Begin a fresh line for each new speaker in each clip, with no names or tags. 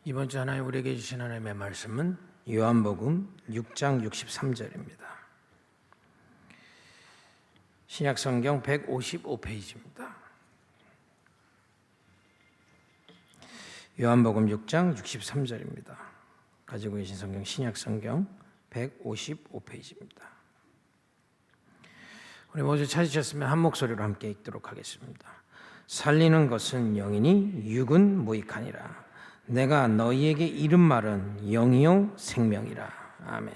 이번 주 하나님 우리에게 주신 하나님의 말씀은 요한복음 6장 63절입니다. 신약성경 155페이지입니다. 요한복음 6장 63절입니다. 가지고 계신 성경 신약성경 155페이지입니다. 우리 모두 찾으셨으면 한 목소리로 함께 읽도록 하겠습니다. 살리는 것은 영이니 육은 무익하니라. 내가 너희에게 이른 말은 영이요 생명이라. 아멘.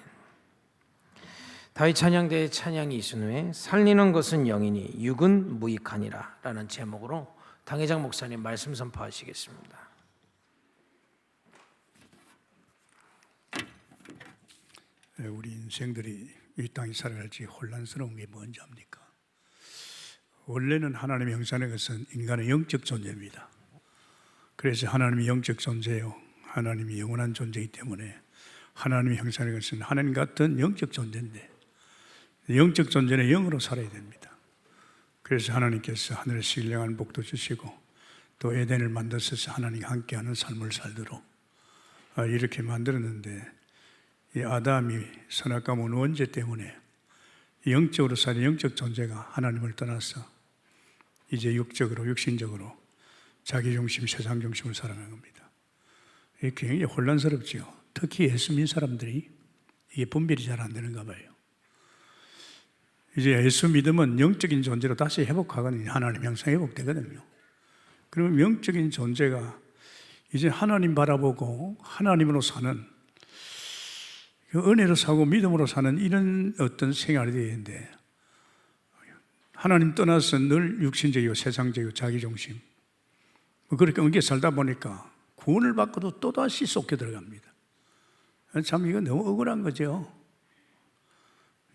다윗 찬양대의 찬양이 있은 후에 살리는 것은 영이니 육은 무익하니라 라는 제목으로 당회장 목사님 말씀 선포하시겠습니다.
우리 인생들이 이 땅에 살아갈지 혼란스러운 게 뭔지 압니까? 원래는 하나님의 형상의 것은 인간의 영적 존재입니다. 그래서 하나님이 영적 존재요, 하나님이 영원한 존재이기 때문에 하나님의 형상의 것은 하나님 같은 영적 존재인데 영적 존재는 영으로 살아야 됩니다. 그래서 하나님께서 하늘의 신령한 복도 주시고 또 에덴을 만드셔서 하나님과 함께하는 삶을 살도록 이렇게 만들었는데, 이 아담이 선악과 먹은 원죄 때문에 영적으로 사는 영적 존재가 하나님을 떠나서 이제 육적으로, 육신적으로 자기 중심, 세상 중심을 살아가는 겁니다. 이게 굉장히 혼란스럽죠. 특히 예수 믿는 사람들이 이게 분별이 잘 안 되는가 봐요. 이제 예수 믿으면 영적인 존재로 다시 회복하거든요. 하나님 형상 회복되거든요. 그러면 영적인 존재가 이제 하나님 바라보고 하나님으로 사는, 은혜로 사고 믿음으로 사는 이런 어떤 생활이 되어야 되는데, 하나님 떠나서 늘 육신적이고 세상적이고 자기 중심, 그렇게 엉겨 살다 보니까 구원을 받고도 또다시 쏟겨 들어갑니다. 참 이거 너무 억울한 거죠.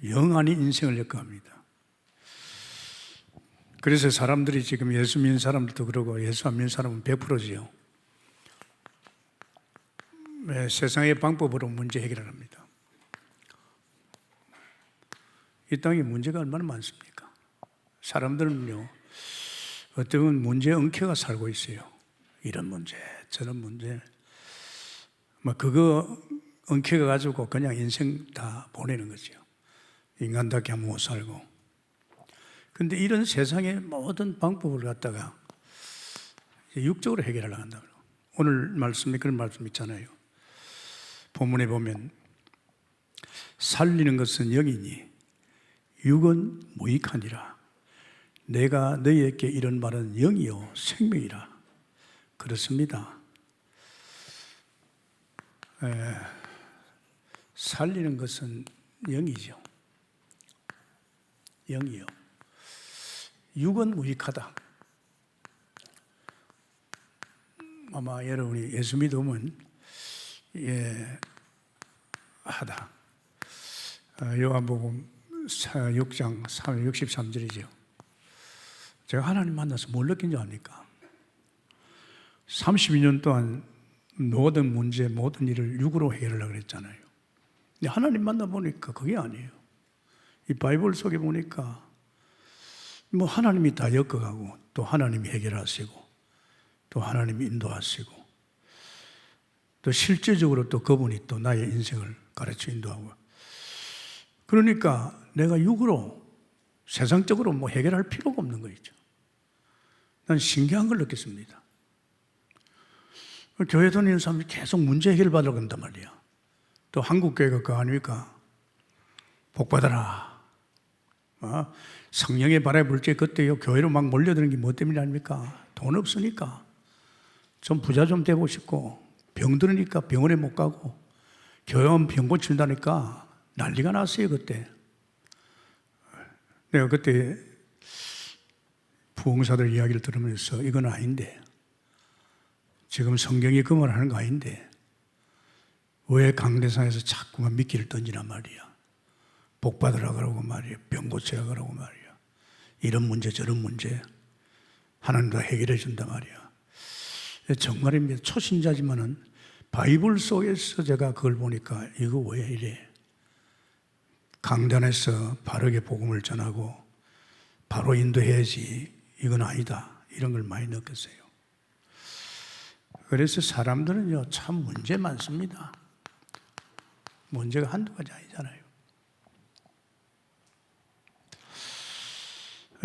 영 아닌 인생을 겪어갑니다. 그래서 사람들이 지금 예수 믿는 사람들도 그러고 예수 안 믿는 사람은 100%지요. 세상의 방법으로 문제 해결을 합니다. 이 땅에 문제가 얼마나 많습니까? 사람들은요, 어떻게 보면 문제에 엉켜가 살고 있어요. 이런 문제, 저런 문제. 그거 엉켜가 가지고 그냥 인생 다 보내는 거죠. 인간답게 하면 못 살고. 근데 이런 세상의 모든 방법을 갖다가 육적으로 해결하려고 한다고요. 오늘 말씀에 그런 말씀 있잖아요. 본문에 보면 살리는 것은 영이니 육은 무익하니라. 내가 너희에게 이런 말은 영이요 생명이라. 그렇습니다. 살리는 것은 영이죠. 영이요. 육은 무익하다. 아마 여러분이 예수 믿으면 하다. 요한복음 6장 63절이죠. 제가 하나님 만나서 뭘 느낀 줄 압니까? 32년 동안 모든 문제, 모든 일을 육으로 해결하려고 그랬잖아요. 근데 하나님 만나보니까 그게 아니에요. 이 바이블 속에 보니까 하나님이 다 엮어가고 또 하나님이 해결하시고 또 하나님이 인도하시고 또 실제적으로 또 그분이 또 나의 인생을 가르쳐 인도하고, 그러니까 내가 육으로 세상적으로 해결할 필요가 없는 거죠. 난 신기한 걸 느꼈습니다. 교회 다니는 사람들이 계속 문제 해결받으려고 한단 말이야. 또 한국교회가 그거 아닙니까? 복 받아라. 성령의 바람이 불 때 그때요, 교회로 막 몰려드는 게 뭐 때문에 아닙니까? 돈 없으니까. 좀 부자 좀 되고 싶고, 병 들으니까 병원에 못 가고, 교회 오면 병 고친다니까 난리가 났어요, 그때. 내가 그때 부흥사들 이야기를 들으면서 이건 아닌데, 지금 성경이 그 말 하는 거 아닌데 왜 강대상에서 자꾸만 미끼를 던지란 말이야. 복 받으라 그러고 말이야, 병 고치라 그러고 말이야. 이런 문제 저런 문제 하나님도 해결해 준단 말이야. 정말입니다. 초신자지만은 바이블 속에서 제가 그걸 보니까 이거 왜 이래, 강단에서 바르게 복음을 전하고 바로 인도해야지, 이건 아니다, 이런 걸 많이 느꼈어요. 그래서 사람들은요, 참 문제 많습니다. 문제가 한두 가지 아니잖아요.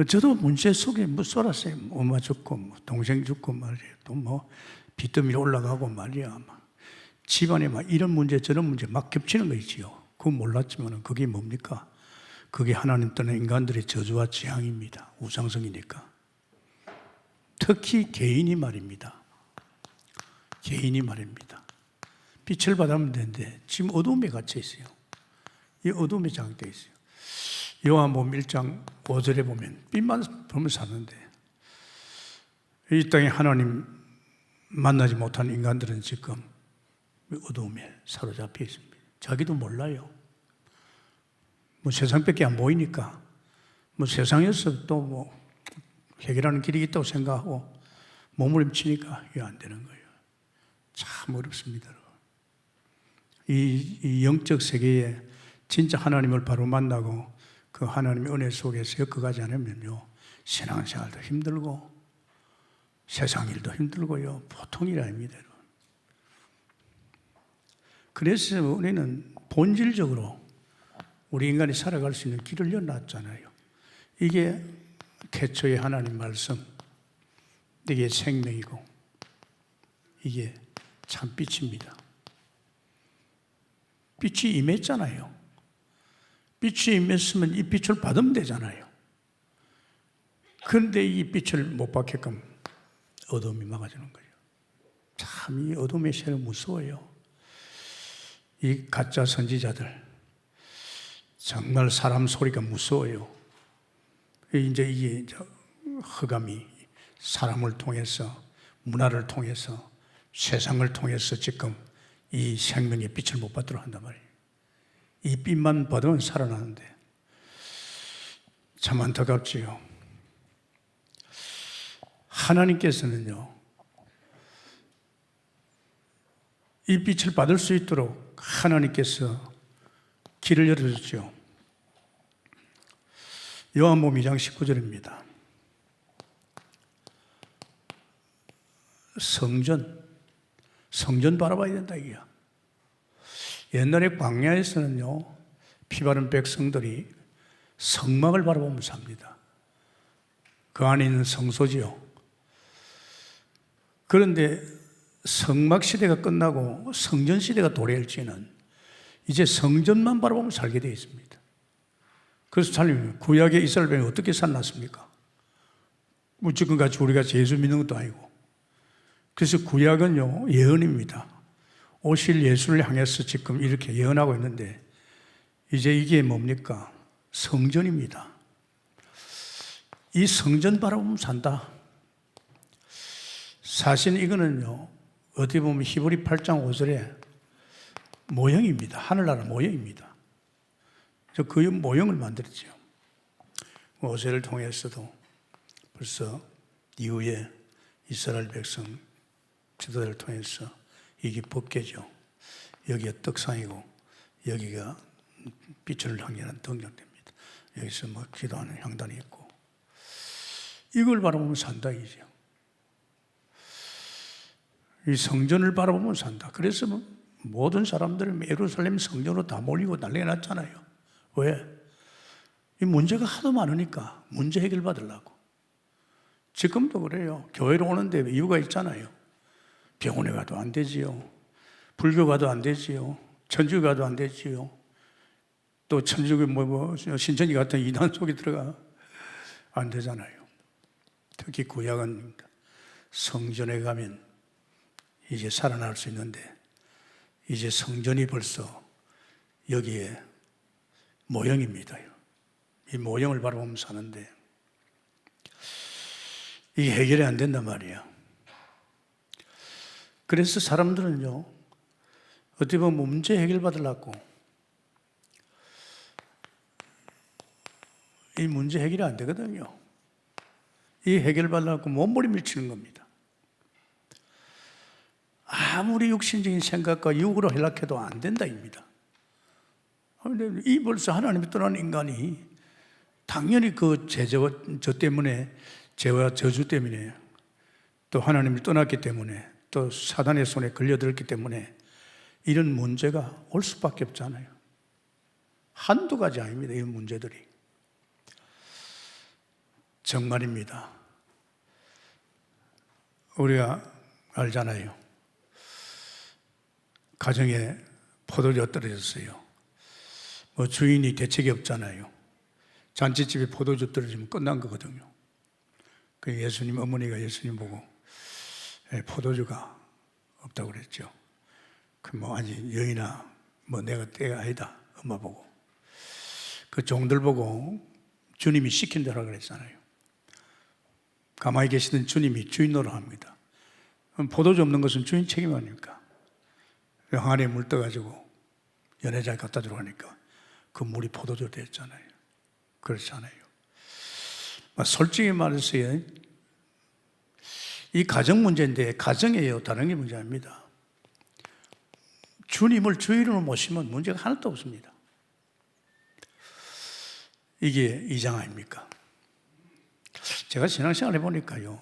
저도 문제 속에 썰었어요. 엄마 죽고, 동생 죽고 말이에요. 또 빚더미 올라가고 말이야. 집안에 이런 문제, 저런 문제 막 겹치는 거 있지요. 그거 몰랐지만 그게 뭡니까? 그게 하나님 떠난 인간들의 저주와 재앙입니다. 우상성이니까. 특히 개인이 말입니다. 개인이 말입니다. 빛을 받으면 되는데 지금 어둠에 갇혀 있어요. 이 어둠에 장악되어 있어요. 요한복음 1장 5절에 보면 빛만 보면 사는데 이 땅에 하나님 만나지 못한 인간들은 지금 어둠에 사로잡혀 있습니다. 자기도 몰라요. 세상밖에 안 보이니까 세상에서 또 해결하는 길이 있다고 생각하고 몸부림치니까 이게 안 되는 거예요. 참 어렵습니다. 이 영적 세계에 진짜 하나님을 바로 만나고 그 하나님의 은혜 속에서 엮어가지 않으면요, 신앙생활도 힘들고 세상 일도 힘들고요, 보통 일 아닙니다. 그래서 우리는 본질적으로 우리 인간이 살아갈 수 있는 길을 열어놨잖아요. 이게 태초의 하나님 말씀, 이게 생명이고 이게 참 빛입니다. 빛이 임했잖아요. 빛이 임했으면 이 빛을 받으면 되잖아요. 그런데 이 빛을 못 받게끔 어둠이 막아주는 거예요. 참 이 어둠의 세력 무서워요. 이 가짜 선지자들 정말 사람 소리가 무서워요. 이게 흑암이 사람을 통해서, 문화를 통해서, 세상을 통해서 지금 이 생명의 빛을 못 받도록 한단 말이에요. 이 빛만 받으면 살아나는데 참 안타깝지요. 하나님께서는요, 이 빛을 받을 수 있도록 하나님께서 길을 열어줬죠. 요한복음 2장 19절입니다. 성전 바라봐야 된다 이게야. 옛날에 광야에서는요, 피바른 백성들이 성막을 바라보면서 삽니다. 그 안에 있는 성소지요. 그런데 성막 시대가 끝나고 성전 시대가 도래할지는 이제 성전만 바라보면 살게 되어 있습니다. 그래서 잘 구약의 이스라엘 백성이 어떻게 살았습니까? 지금같이 우리가 예수 믿는 것도 아니고. 그래서 구약은요, 예언입니다. 오실 예수를 향해서 지금 이렇게 예언하고 있는데 이제 이게 뭡니까? 성전입니다. 이 성전 바라보면 산다. 사실 이거는요, 어떻게 보면 히브리 8장 5절에 모형입니다. 하늘나라 모형입니다. 그 모형을 만들었죠. 모세를 통해서도 벌써 이후에 이스라엘 백성 지도자를 통해서 이게 법궤죠. 여기가 떡상이고 여기가 빛을 향하는 등장됩니다. 여기서 기도하는 향단이 있고 이걸 바라보면 산다 이죠. 이 성전을 바라보면 산다. 그래서 모든 사람들은 예루살렘 성전으로 다 몰리고 난리가 났잖아요. 왜? 이 문제가 하도 많으니까 문제 해결 받으려고. 지금도 그래요. 교회로 오는데 이유가 있잖아요. 병원에 가도 안 되지요. 불교 가도 안 되지요. 천주교 가도 안 되지요. 또 천주교 신천지 같은 이단 속에 들어가 안 되잖아요. 특히 구약은 성전에 가면 이제 살아날 수 있는데 이제 성전이 벌써 여기에 모형입니다. 이 모형을 바라보면 사는데 이게 해결이 안 된단 말이에요. 그래서 사람들은요, 어떻게 보면 문제 해결받으려고 이 문제 해결이 안 되거든요. 이 해결받으려고 몸부림을 치는 겁니다. 아무리 육신적인 생각과 유혹으로 하려고 해도 안 된다입니다. 그런데 이 벌써 하나님이 떠난 인간이 당연히 그 저 때문에, 죄와 저주 때문에 또 하나님을 떠났기 때문에 또 사단의 손에 걸려들었기 때문에 이런 문제가 올 수밖에 없잖아요. 한두 가지 아닙니다. 이런 문제들이. 정말입니다. 우리가 알잖아요. 가정에 포도주가 떨어졌어요. 뭐 주인이 대책이 없잖아요. 잔치집에 포도주 떨어지면 끝난 거거든요. 그 예수님 어머니가 예수님 보고 포도주가 없다고 그랬죠. 그 뭐 아니 여인아 뭐 내가 때가 아니다 엄마 보고 그 종들 보고 주님이 시킨다고 그랬잖아요. 가만히 계시던 주님이 주인 노릇합니다. 포도주 없는 것은 주인 책임 아닙니까? 항아리에 물 떠가지고 연회장에 갖다 주러 가니까 그 물이 포도주 됐잖아요. 그렇잖아요. 솔직히 말해서요, 이 가정 문제인데 가정이에요. 다른 게 문제 아닙니다. 주님을 주인으로 모시면 문제가 하나도 없습니다. 이게 2장 아닙니까? 제가 신앙생활 해보니까요,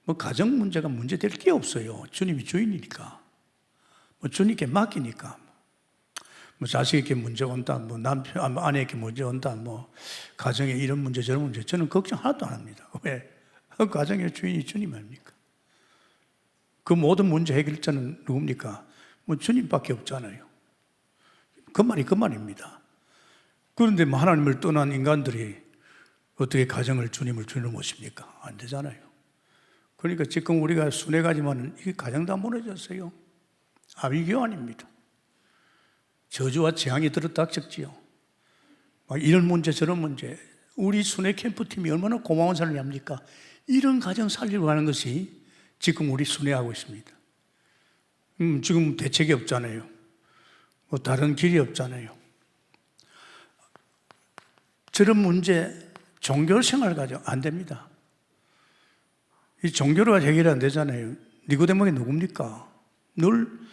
뭐 가정 문제가 문제될 게 없어요. 주님이 주인이니까. 뭐 주님께 맡기니까. 뭐 자식에게 문제 온다, 뭐 남편, 아내에게 문제 온다, 뭐 가정에 이런 문제 저런 문제 저는 걱정 하나도 안 합니다. 왜? 가정의 주인이 주님 아닙니까? 그 모든 문제 해결자는 누굽니까? 뭐 주님밖에 없잖아요. 그 말입니다. 그런데 뭐 하나님을 떠난 인간들이 어떻게 가정을 주님을 주인으로 모십니까? 안 되잖아요. 그러니까 지금 우리가 순회가지만 이 가정 다 무너졌어요. 아비규환입니다. 저주와 재앙이 들어닥쳤지요. 막 이런 문제 저런 문제. 우리 순회 캠프팀이 얼마나 고마운 사람이 합니까? 이런 가정 살리고 가는 것이 지금 우리 순회하고 있습니다. 지금 대책이 없잖아요. 뭐 다른 길이 없잖아요. 저런 문제 종교 생활 가지고 안 됩니다. 이 종교로 해결이 안 되잖아요. 니고데모가 누굽니까? 늘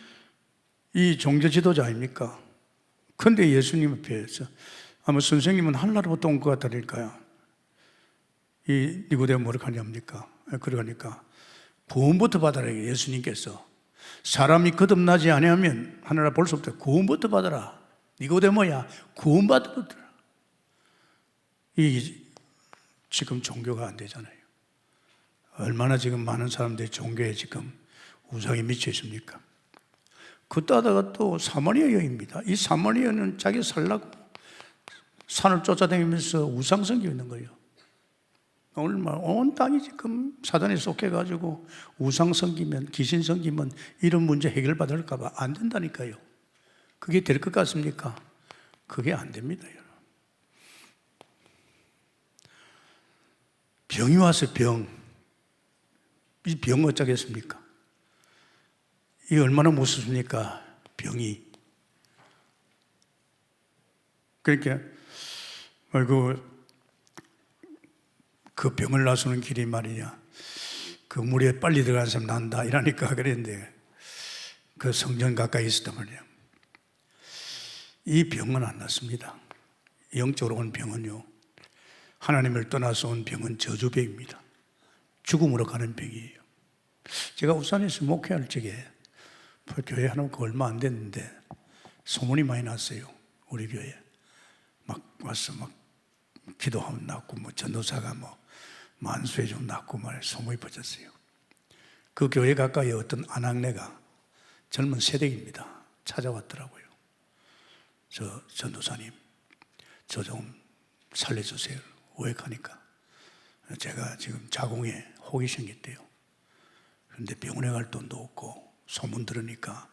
이 종교 지도자 아닙니까? 그런데 예수님 앞에서 아마 선생님은 하늘나라부터 온 것 같다니까요. 이 니고데모 뭐라고 하냐입니까? 그러니까 구원부터 받아라. 예수님께서 사람이 거듭나지 아니하면 하늘나라 볼 수 없다. 구원부터 받아라. 니고데모야 구원받으라. 이 지금 종교가 안 되잖아요. 얼마나 지금 많은 사람들이 종교에 지금 우상에 미쳐 있습니까? 그따다가 또 사마리아 여인입니다. 이 사마리아 여인은 자기 살라고 산을 쫓아다니면서 우상 섬기고 있는 거예요. 얼마나 온 땅이 지금 사단에 속해가지고 우상 섬기면 귀신 섬기면 이런 문제 해결받을까 봐 안 된다니까요. 그게 될 것 같습니까? 그게 안 됩니다. 병이 와서 병. 이 병 어쩌겠습니까? 이 얼마나 무섭습니까? 병이. 그러니까 그 병을 나서는 길이 말이냐, 그 물에 빨리 들어가는 사람 난다 이러니까 그랬는데 그 성전 가까이 있었단 말이야. 이 병은 안 났습니다. 영적으로 온 병은요, 하나님을 떠나서 온 병은 저주병입니다. 죽음으로 가는 병이에요. 제가 울산에서 목회할 적에 교회 하나놓고 얼마 안 됐는데 소문이 많이 났어요. 우리 교회에 막 와서 막 기도하면 낫고, 뭐 전도사가 뭐 만수해 좀 낫고 말 소문이 퍼졌어요. 그 교회 가까이 어떤 아낙네가 젊은 세대입니다. 찾아왔더라고요. 저 전도사님, 저 좀 살려주세요. 오해하니까 제가 지금 자궁에 혹이 생겼대요. 그런데 병원에 갈 돈도 없고, 소문 들으니까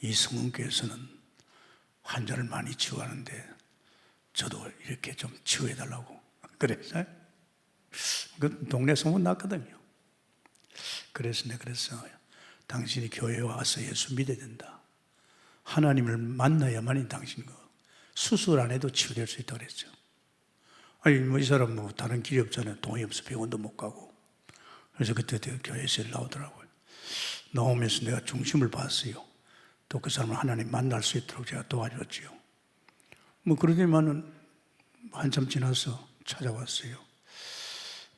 이 성은교에서는 환자를 많이 치유하는데 저도 이렇게 좀 치유해달라고 그랬어요. 그 동네 소문 났거든요. 그래서 내가 그랬어요. 당신이 교회에 와서 예수 믿어야 된다. 하나님을 만나야만이 당신 거 수술 안 해도 치유될 수 있다고 그랬죠. 아니 뭐 이 사람 뭐 다른 길이 없잖아요. 돈이 없어 병원도 못 가고. 그래서 그때 교회에서 나오더라고요. 나오면서 내가 중심을 봤어요. 또 그 사람을 하나님 만날 수 있도록 제가 도와줬지요. 뭐 그러더니만은 한참 지나서 찾아왔어요.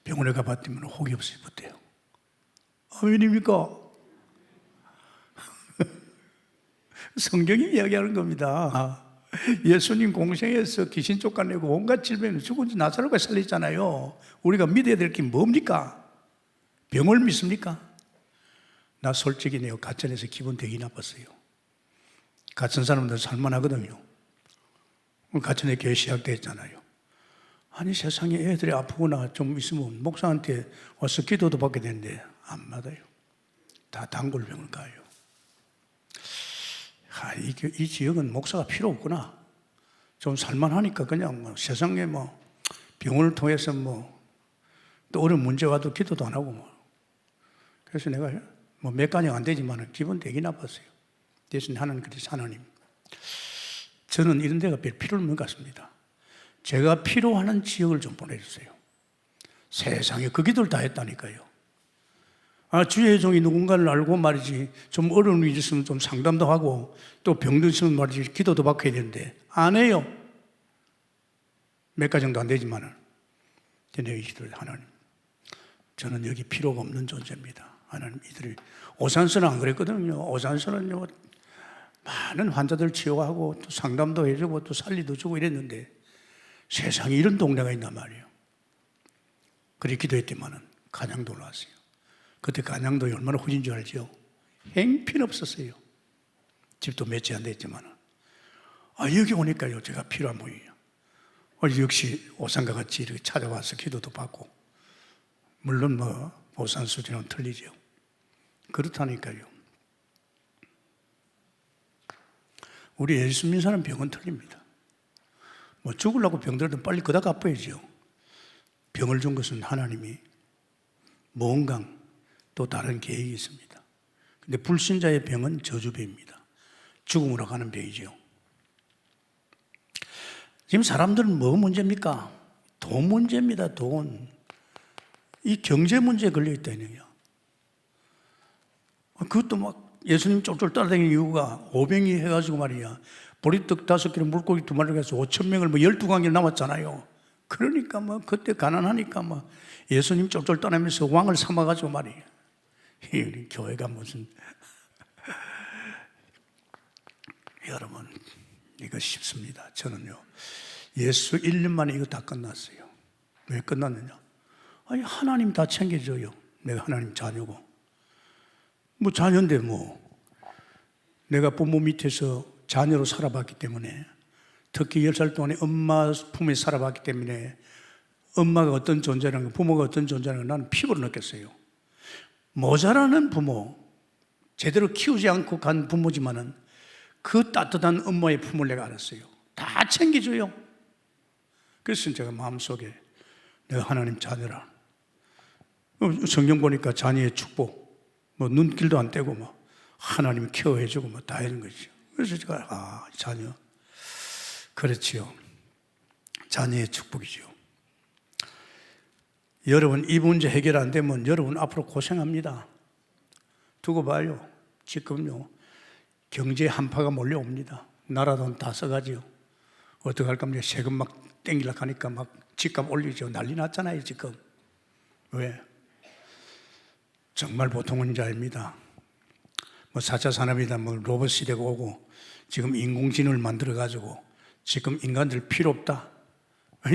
병원에 가봤더니 혹이 없어졌대요. 아, 웬입니까? 성경이 이야기하는 겁니다. 예수님 공생에서 귀신 쫓아내고 온갖 질병을 죽은 지 나사로가 살렸잖아요. 우리가 믿어야 될 게 뭡니까? 병을 믿습니까? 나 솔직히 내가 가천에서 기분 되게 나빴어요. 가천 사람들 살만하거든요. 가천에 교회 시작됐잖아요. 아니 세상에 애들이 아프거나 좀 있으면 목사한테 와서 기도도 받게 되는데 안 받아요. 다 단골병을 가요. 이 지역은 목사가 필요 없구나. 좀 살만하니까 그냥 뭐 세상에 뭐 병원을 통해서 뭐 또 어려운 문제 와도 기도도 안 하고 뭐. 그래서 내가 뭐 몇 가정 안 되지만 기분 되게 나빴어요. 대신 하나님, 그래서 하나님, 저는 이런 데가 별 필요 없는 것 같습니다. 제가 필요하는 지역을 좀 보내주세요. 세상에 그 기도를 다 했다니까요. 주의 종이 누군가를 알고 말이지, 좀 어려운 일이 있으면 좀 상담도 하고, 또 병도 있으면 말이지, 기도도 받고 해야 되는데, 안 해요. 몇 가정도 안 되지만은. 내가 이 기도를, 하나님, 저는 여기 필요가 없는 존재입니다. 하나님, 이들이, 오산서는 안 그랬거든요. 오산서는요, 많은 환자들 치료하고, 또 상담도 해주고, 또 살리도 주고 이랬는데, 세상에 이런 동네가 있단 말이에요. 그렇게 기도했더만은, 간양도 올라왔어요. 그때 간양도에 얼마나 후진 줄 알죠? 행편없었어요. 집도 몇 채 안 됐지만. 여기 오니까요, 제가 필요한 모양이에요. 역시 오산과 같이 이렇게 찾아와서 기도도 받고, 물론 뭐, 보산 수준은 틀리죠. 그렇다니까요. 우리 예수 믿는 사람 병은 틀립니다. 뭐 죽으려고 병들어도 빨리 그다 갚아야죠. 병을 준 것은 하나님이 뭔가 또 다른 계획이 있습니다. 근데 불신자의 병은 저주병입니다. 죽음으로 가는 병이죠. 지금 사람들은 뭐 문제입니까? 돈 문제입니다. 돈. 이 경제 문제에 걸려있다니요. 그것도 막 예수님 쫄쫄 따라다니는 이유가 오병이 해가지고 말이야. 보리떡 5개를 물고기 2마리를 해서 5,000명을 뭐 12관계를 남았잖아요. 그러니까 뭐 그때 가난하니까 뭐 예수님 쫄쫄 따라면서 왕을 삼아가지고 말이야. 우리 교회가 무슨 여러분, 이거 쉽습니다. 저는요, 예수 1년 만에 이거 다 끝났어요. 왜 끝났느냐? 하나님 다 챙겨줘요. 내가 하나님 자녀고. 뭐 자녀인데 뭐 내가 부모 밑에서 자녀로 살아봤기 때문에, 특히 10살 동안에 엄마 품에 살아봤기 때문에 엄마가 어떤 존재라는 거, 부모가 어떤 존재라는 거 나는 피부로 느꼈어요. 모자라는 부모, 제대로 키우지 않고 간 부모지만은 그 따뜻한 엄마의 품을 내가 알았어요. 다 챙겨줘요. 그래서 제가 마음속에 내가 하나님 자녀라. 성경 보니까 자녀의 축복, 뭐 눈길도 안 떼고 뭐 하나님이 케어해주고 뭐 다 하는 거죠. 그래서 제가 자녀, 그렇지요. 자녀의 축복이죠. 여러분, 이 문제 해결 안 되면 여러분 앞으로 고생합니다. 두고 봐요. 지금요, 경제 한파가 몰려옵니다. 나라 돈 다 써가지요. 어떡할까 합니까? 세금 막 땡기려고 하니까 막 집값 올리죠. 난리 났잖아요, 지금. 왜? 정말 보통은 자입니다. 뭐 4차 산업이다, 뭐 로봇 시대가 오고, 지금 인공지능을 만들어가지고, 지금 인간들 필요 없다.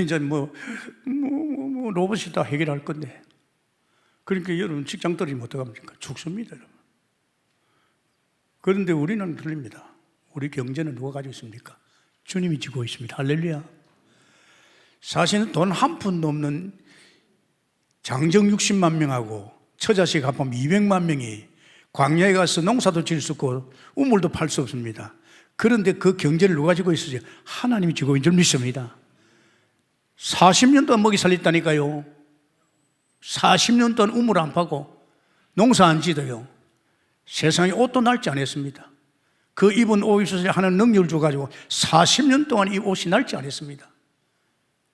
이제 뭐 로봇이 다 해결할 건데. 그러니까 여러분 직장 떨어지면 어떡합니까? 죽습니다, 여러분. 그런데 우리는 틀립니다. 우리 경제는 누가 가지고 있습니까? 주님이 지고 있습니다. 할렐루야. 사실은 돈 한 푼도 없는 장정 60만 명하고 처자식 합하면 200만 명이 광야에 가서 농사도 지을 수 없고 우물도 팔 수 없습니다. 그런데 그 경제를 누가 지고 있으세요? 하나님이 지고 있는 줄 믿습니다. 40년 동안 먹이 살렸다니까요. 40년 동안 우물 안 파고 농사 안 지도요. 세상에 옷도 낡지 않았습니다. 그 입은 옷 입어서 하는 능력을 줘가지고 40년 동안 이 옷이 낡지 않았습니다.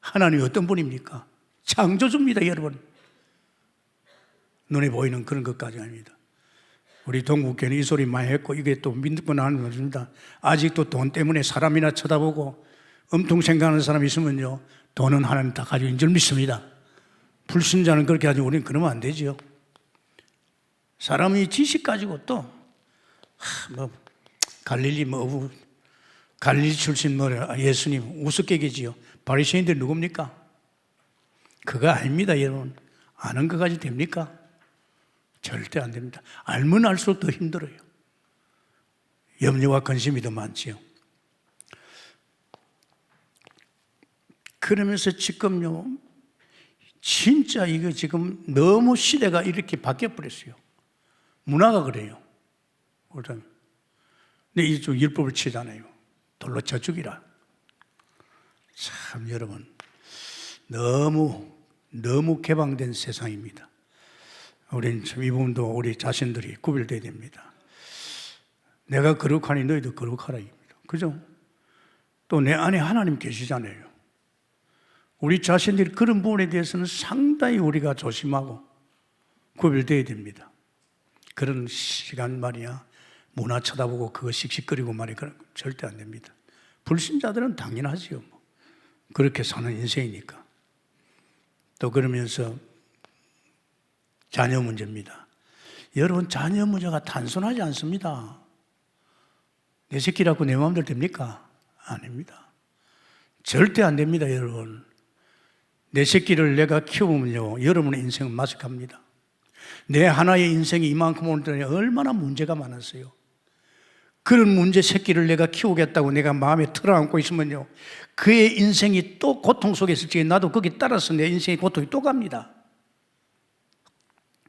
하나님이 어떤 분입니까? 창조주입니다, 여러분. 눈에 보이는 그런 것까지 아닙니다. 우리 동국교회는 이 소리 많이 했고, 이게 또 믿고 나는 것입니다. 아직도 돈 때문에 사람이나 쳐다보고 엄청 생각하는 사람이 있으면요, 돈은 하나님 다 가지고 있는 줄 믿습니다. 불신자는 그렇게 하지, 우리는 그러면 안 되죠. 사람이 지식 가지고 또 갈릴리 갈릴리 출신 예수님 우습게 계지요. 바리새인들 누굽니까? 그거 아닙니다, 여러분. 아는 것까지 됩니까? 절대 안 됩니다. 알면 알수록 더 힘들어요. 염려와 근심이 더 많지요. 그러면서 지금요, 진짜 이거 지금 너무 시대가 이렇게 바뀌어버렸어요. 문화가 그래요. 근데 이쪽 율법을 치잖아요. 돌로 쳐 죽이라. 참 여러분, 너무 개방된 세상입니다. 우리는 이 부분도 우리 자신들이 구별돼야 됩니다. 내가 거룩하니 너희도 거룩하라입니다. 그죠? 또 내 안에 하나님 계시잖아요. 우리 자신들이 그런 부분에 대해서는 상당히 우리가 조심하고 구별돼야 됩니다. 그런 시간 말이야, 문화 쳐다보고 그거 씩씩거리고 말이야, 그런 거 절대 안 됩니다. 불신자들은 당연하지요. 그렇게 사는 인생이니까. 또 그러면서 자녀 문제입니다. 여러분, 자녀 문제가 단순하지 않습니다. 내 새끼라고 내 마음대로 됩니까? 아닙니다. 절대 안 됩니다, 여러분. 내 새끼를 내가 키우면요, 여러분의 인생은 마식합니다. 내 하나의 인생이 이만큼 오는데 얼마나 문제가 많았어요. 그런 문제 새끼를 내가 키우겠다고 내가 마음에 틀어안고 있으면요, 그의 인생이 또 고통 속에 있을 적에 나도 거기 따라서 내 인생의 고통이 또 갑니다.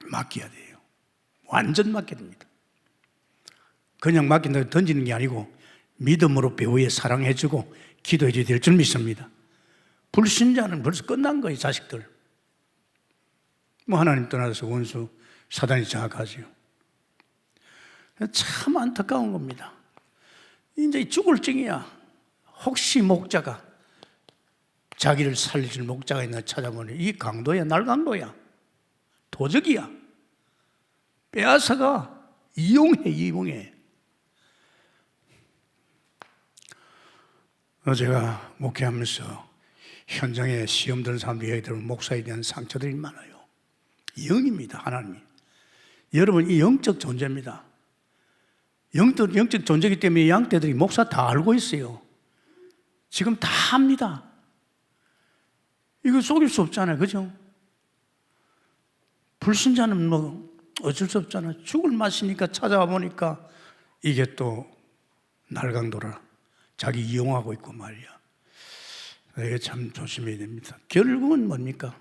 맡겨야 돼요. 완전 맡겨야 됩니다. 그냥 맡긴다고 던지는 게 아니고 믿음으로 배우에 사랑해주고 기도해줘야 될 줄 믿습니다. 불신자는 벌써 끝난 거예요, 자식들. 하나님 떠나서 원수 사단이 장악하지요. 참 안타까운 겁니다. 이제 죽을 징이야. 혹시 목자가 자기를 살릴 목자가 있나 찾아보니 이 강도야, 날강도야, 도적이야. 빼앗아가 이용해. 제가 목회하면서 현장에 시험 드는 사람들이 얘기 들으면 목사에 대한 상처들이 많아요. 영입니다, 하나님이. 여러분, 이 영적 존재입니다. 영적 존재이기 때문에 양떼들이 목사 다 알고 있어요. 지금 다 합니다. 이거 속일 수 없잖아요, 그죠? 불신자는 어쩔 수 없잖아요. 죽을 맛이니까 찾아와 보니까 이게 또 날강도라. 자기 이용하고 있고 말이야. 이게 참 조심해야 됩니다. 결국은 뭡니까?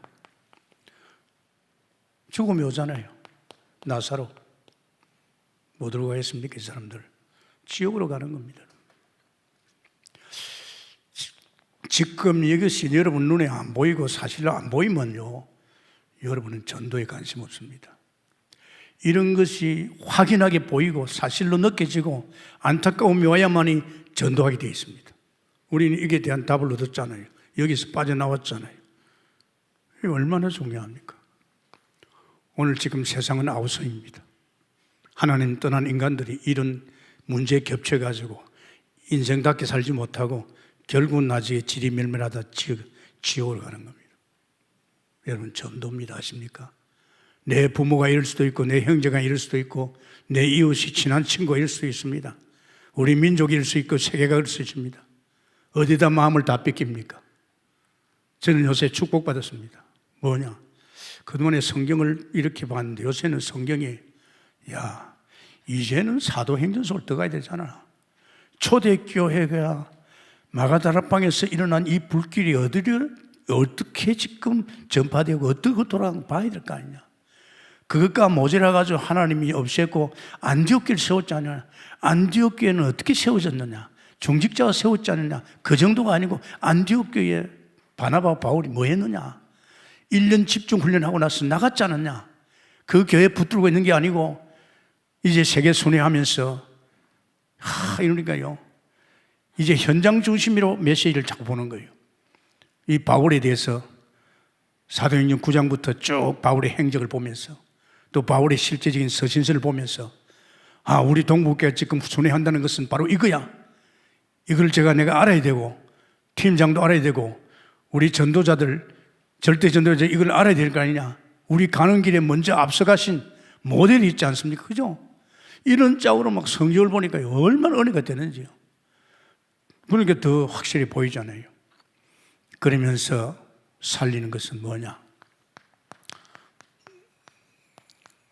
죽음이 오잖아요. 나사로. 뭐 들고 가겠습니까, 이 사람들? 지옥으로 가는 겁니다. 지금 이것이 여러분 눈에 안 보이고 사실로 안 보이면요, 여러분은 전도에 관심 없습니다. 이런 것이 확인하게 보이고 사실로 느껴지고 안타까움이 와야만이 전도하게 되어 있습니다. 우리는 이게 대한 답을 얻었잖아요. 여기서 빠져나왔잖아요. 이게 얼마나 중요합니까? 오늘 지금 세상은 아우성입니다. 하나님 떠난 인간들이 이런 문제에 겹쳐가지고 인생답게 살지 못하고 결국은 나중에 질이 멸멸하다 지옥으로 가는 겁니다. 여러분, 전도입니다. 아십니까? 내 부모가 이럴 수도 있고 내 형제가 이럴 수도 있고 내 이웃이 친한 친구가 이럴 수도 있습니다. 우리 민족이 이럴 수 있고 세계가 그럴 수 있습니다. 어디다 마음을 다 뺏깁니까? 저는 요새 축복받았습니다. 뭐냐? 그동안에 성경을 이렇게 봤는데 요새는 성경이 이제는 사도행전서를 들어가야 되잖아. 초대교회가 마가다락방에서 일어난 이 불길이 어떻게 지금 전파되고 어떻게 돌아가는 봐야 될 거 아니냐. 그것과 모자라가지고 하나님이 없앴고 안디옥교를 세웠잖아요. 안디옥교회는 어떻게 세워졌느냐. 중직자가 세웠지 않느냐. 그 정도가 아니고 안디옥교회 바나바와 바울이 뭐 했느냐. 1년 집중 훈련하고 나서 나갔지 않느냐. 그 교회 붙들고 있는 게 아니고 이제 세계 순회하면서 이러니까요, 이제 현장 중심으로 메시지를 자꾸 보는 거예요. 이 바울에 대해서 사도행전 9장부터 쭉 바울의 행적을 보면서 또 바울의 실제적인 서신서를 보면서 우리 동북교회가 지금 순회한다는 것은 바로 이거야. 이걸 내가 알아야 되고 팀장도 알아야 되고 우리 전도자들 절대 전도자 이걸 알아야 될 거 아니냐. 우리 가는 길에 먼저 앞서가신 모델이 있지 않습니까? 그죠? 이런 짝으로 막 성경을 보니까 얼마나 은혜가 되는지요. 그러니까 더 확실히 보이잖아요. 그러면서 살리는 것은 뭐냐?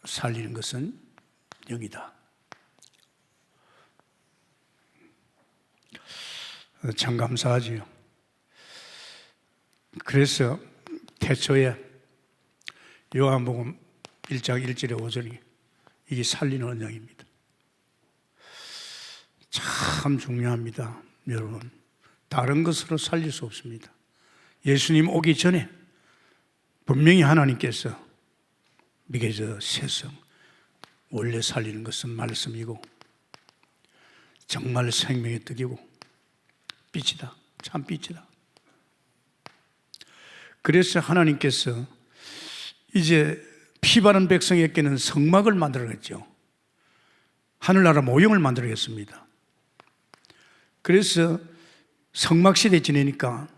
살리는 것은 영이다. 참 감사하지요. 그래서 태초에 요한복음 1장 1절에 5절이 이게 살리는 언약입니다. 참 중요합니다. 여러분, 다른 것으로 살릴 수 없습니다. 예수님 오기 전에 분명히 하나님께서 이게 세상 원래 살리는 것은 말씀이고 정말 생명의 떡이고 빛이다. 참 빛이다. 그래서 하나님께서 이제 피 바른 백성에게는 성막을 만들어냈죠. 하늘나라 모형을 만들어냈습니다. 그래서 성막 시대 지내니까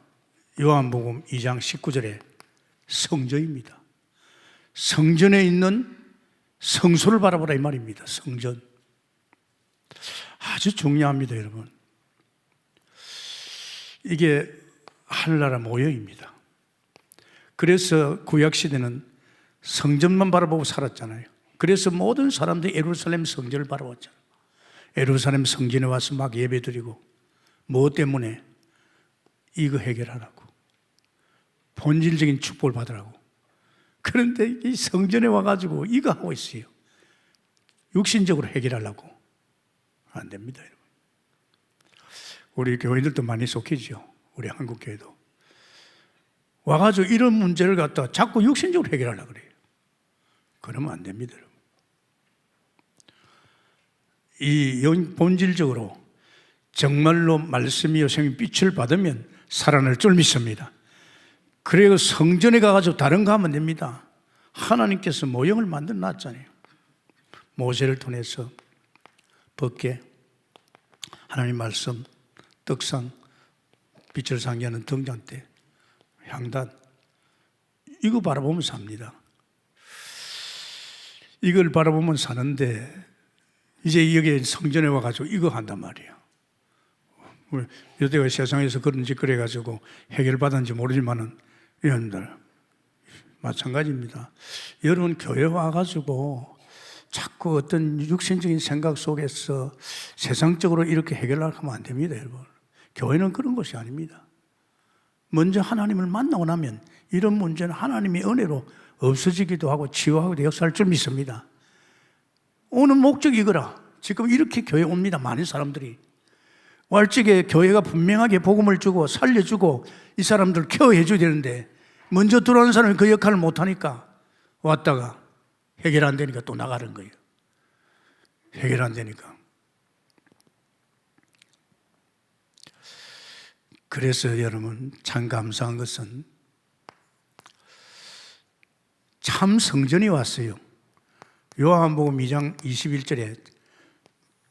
요한복음 2장 19절에 성전입니다. 성전에 있는 성소를 바라보라 이 말입니다. 성전. 아주 중요합니다, 여러분. 이게 하늘나라 모형입니다. 그래서 구약시대는 성전만 바라보고 살았잖아요. 그래서 모든 사람들이 예루살렘 성전을 바라봤잖아요. 예루살렘 성전에 와서 막 예배드리고 뭐 때문에? 이거 해결하라고. 본질적인 축복을 받으라고. 그런데 이 성전에 와가지고 이거 하고 있어요. 육신적으로 해결하려고. 안 됩니다, 여러분. 우리 교회들도 많이 속히죠. 우리 한국 교회도. 와가지고 이런 문제를 갖다가 자꾸 육신적으로 해결하려고 그래요. 그러면 안 됩니다, 여러분. 이 본질적으로 정말로 말씀이요 생명 빛을 받으면 살아날 줄 믿습니다. 그리고 성전에 가가지고 다른 거 하면 됩니다. 하나님께서 모형을 만들어 놨잖아요. 모세를 통해서 벗게 하나님 말씀, 떡상, 빛을 상기하는 등잔대, 향단, 이거 바라보면 삽니다. 이걸 바라보면 사는데 이제 여기 성전에 와가지고 이거 한단 말이에요. 여태가 세상에서 그런 짓 그래가지고 해결받았는지 모르지만은 여러분들 마찬가지입니다. 여러분 교회 와가지고 자꾸 어떤 육신적인 생각 속에서 세상적으로 이렇게 해결하려고 하면 안 됩니다, 여러분. 교회는 그런 것이 아닙니다. 먼저 하나님을 만나고 나면 이런 문제는 하나님의 은혜로 없어지기도 하고 치유하고 역사할 줄 믿습니다. 오는 목적이 이거라. 지금 이렇게 교회 옵니다, 많은 사람들이. wal직에 교회가 분명하게 복음을 주고 살려주고 이 사람들 케어해 줘야 되는데 먼저 들어오는 사람이 그 역할을 못하니까 왔다가 해결 안 되니까 또 나가는 거예요. 해결 안 되니까. 그래서 여러분 참 감사한 것은 참 성전이 왔어요. 요한복음 2장 21절에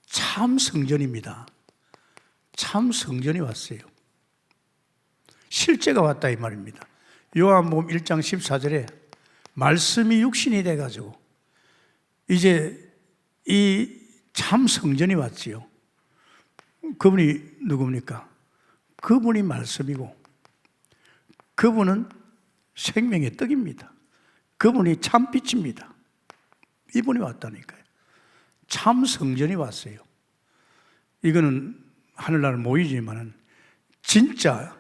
참 성전입니다. 참 성전이 왔어요. 실제가 왔다 이 말입니다. 요한복음 1장 14절에 말씀이 육신이 돼가지고 이제 이 참 성전이 왔지요. 그분이 누굽니까? 그분이 말씀이고 그분은 생명의 떡입니다. 그분이 참 빛입니다. 이분이 왔다니까요. 참 성전이 왔어요. 이거는 하늘나라 모이지만은 진짜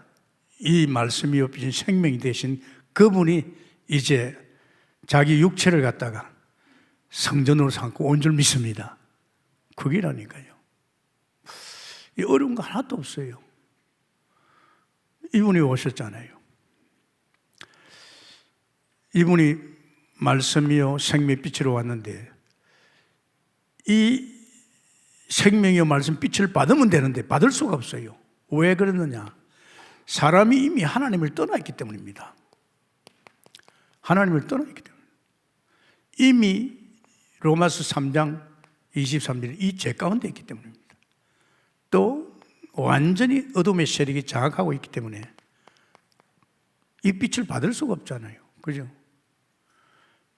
이 말씀이 없으신 생명이 되신 그분이 이제 자기 육체를 갖다가 성전으로 삼고 온 줄 믿습니다. 그게라니까요. 이 어려운 거 하나도 없어요. 이분이 오셨잖아요. 이분이 말씀이요 생명의 빛으로 왔는데 이 생명이요 말씀 빛을 받으면 되는데 받을 수가 없어요. 왜 그러느냐? 사람이 이미 하나님을 떠나있기 때문입니다. 하나님을 떠나있기 때문에 이미 로마서 3장 23절 이 죄 가운데 있기 때문입니다. 또 완전히 어둠의 세력이 장악하고 있기 때문에 이 빛을 받을 수가 없잖아요. 그죠?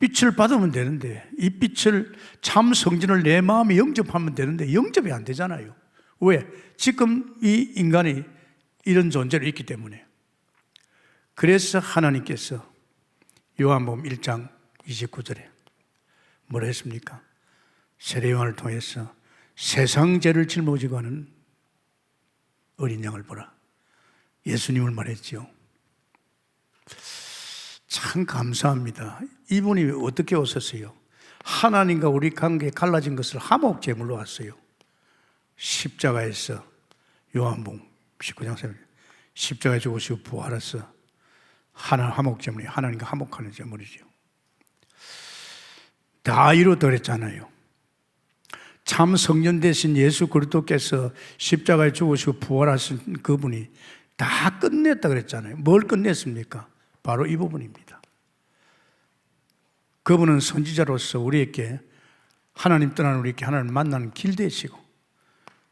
빛을 받으면 되는데, 이 빛을 참 성전을 내 마음에 영접하면 되는데 영접이 안 되잖아요. 왜? 지금 이 인간이 이런 존재로 있기 때문에. 그래서 하나님께서 요한복음 1장 29절에 뭐라 했습니까? 세례요한을 통해서 세상 죄를 짊어지고 하는 어린 양을 보라. 예수님을 말했지요. 참 감사합니다. 이분이 어떻게 오셨어요? 하나님과 우리 관계에 갈라진 것을 화목제물로 왔어요. 십자가에서 요한복음 19장 3절 십자가에 죽으시고 부활해서 화목제물이 하나님과 화목하는 제물이죠. 다 이루어졌잖아요. 참 성전 되신 예수 그리스도께서 십자가에 죽으시고 부활하신 그분이 다 끝냈다 그랬잖아요. 뭘 끝냈습니까? 바로 이 부분입니다. 그분은 선지자로서 우리에게 하나님 떠난 우리에게 하나님 만나는 길 되시고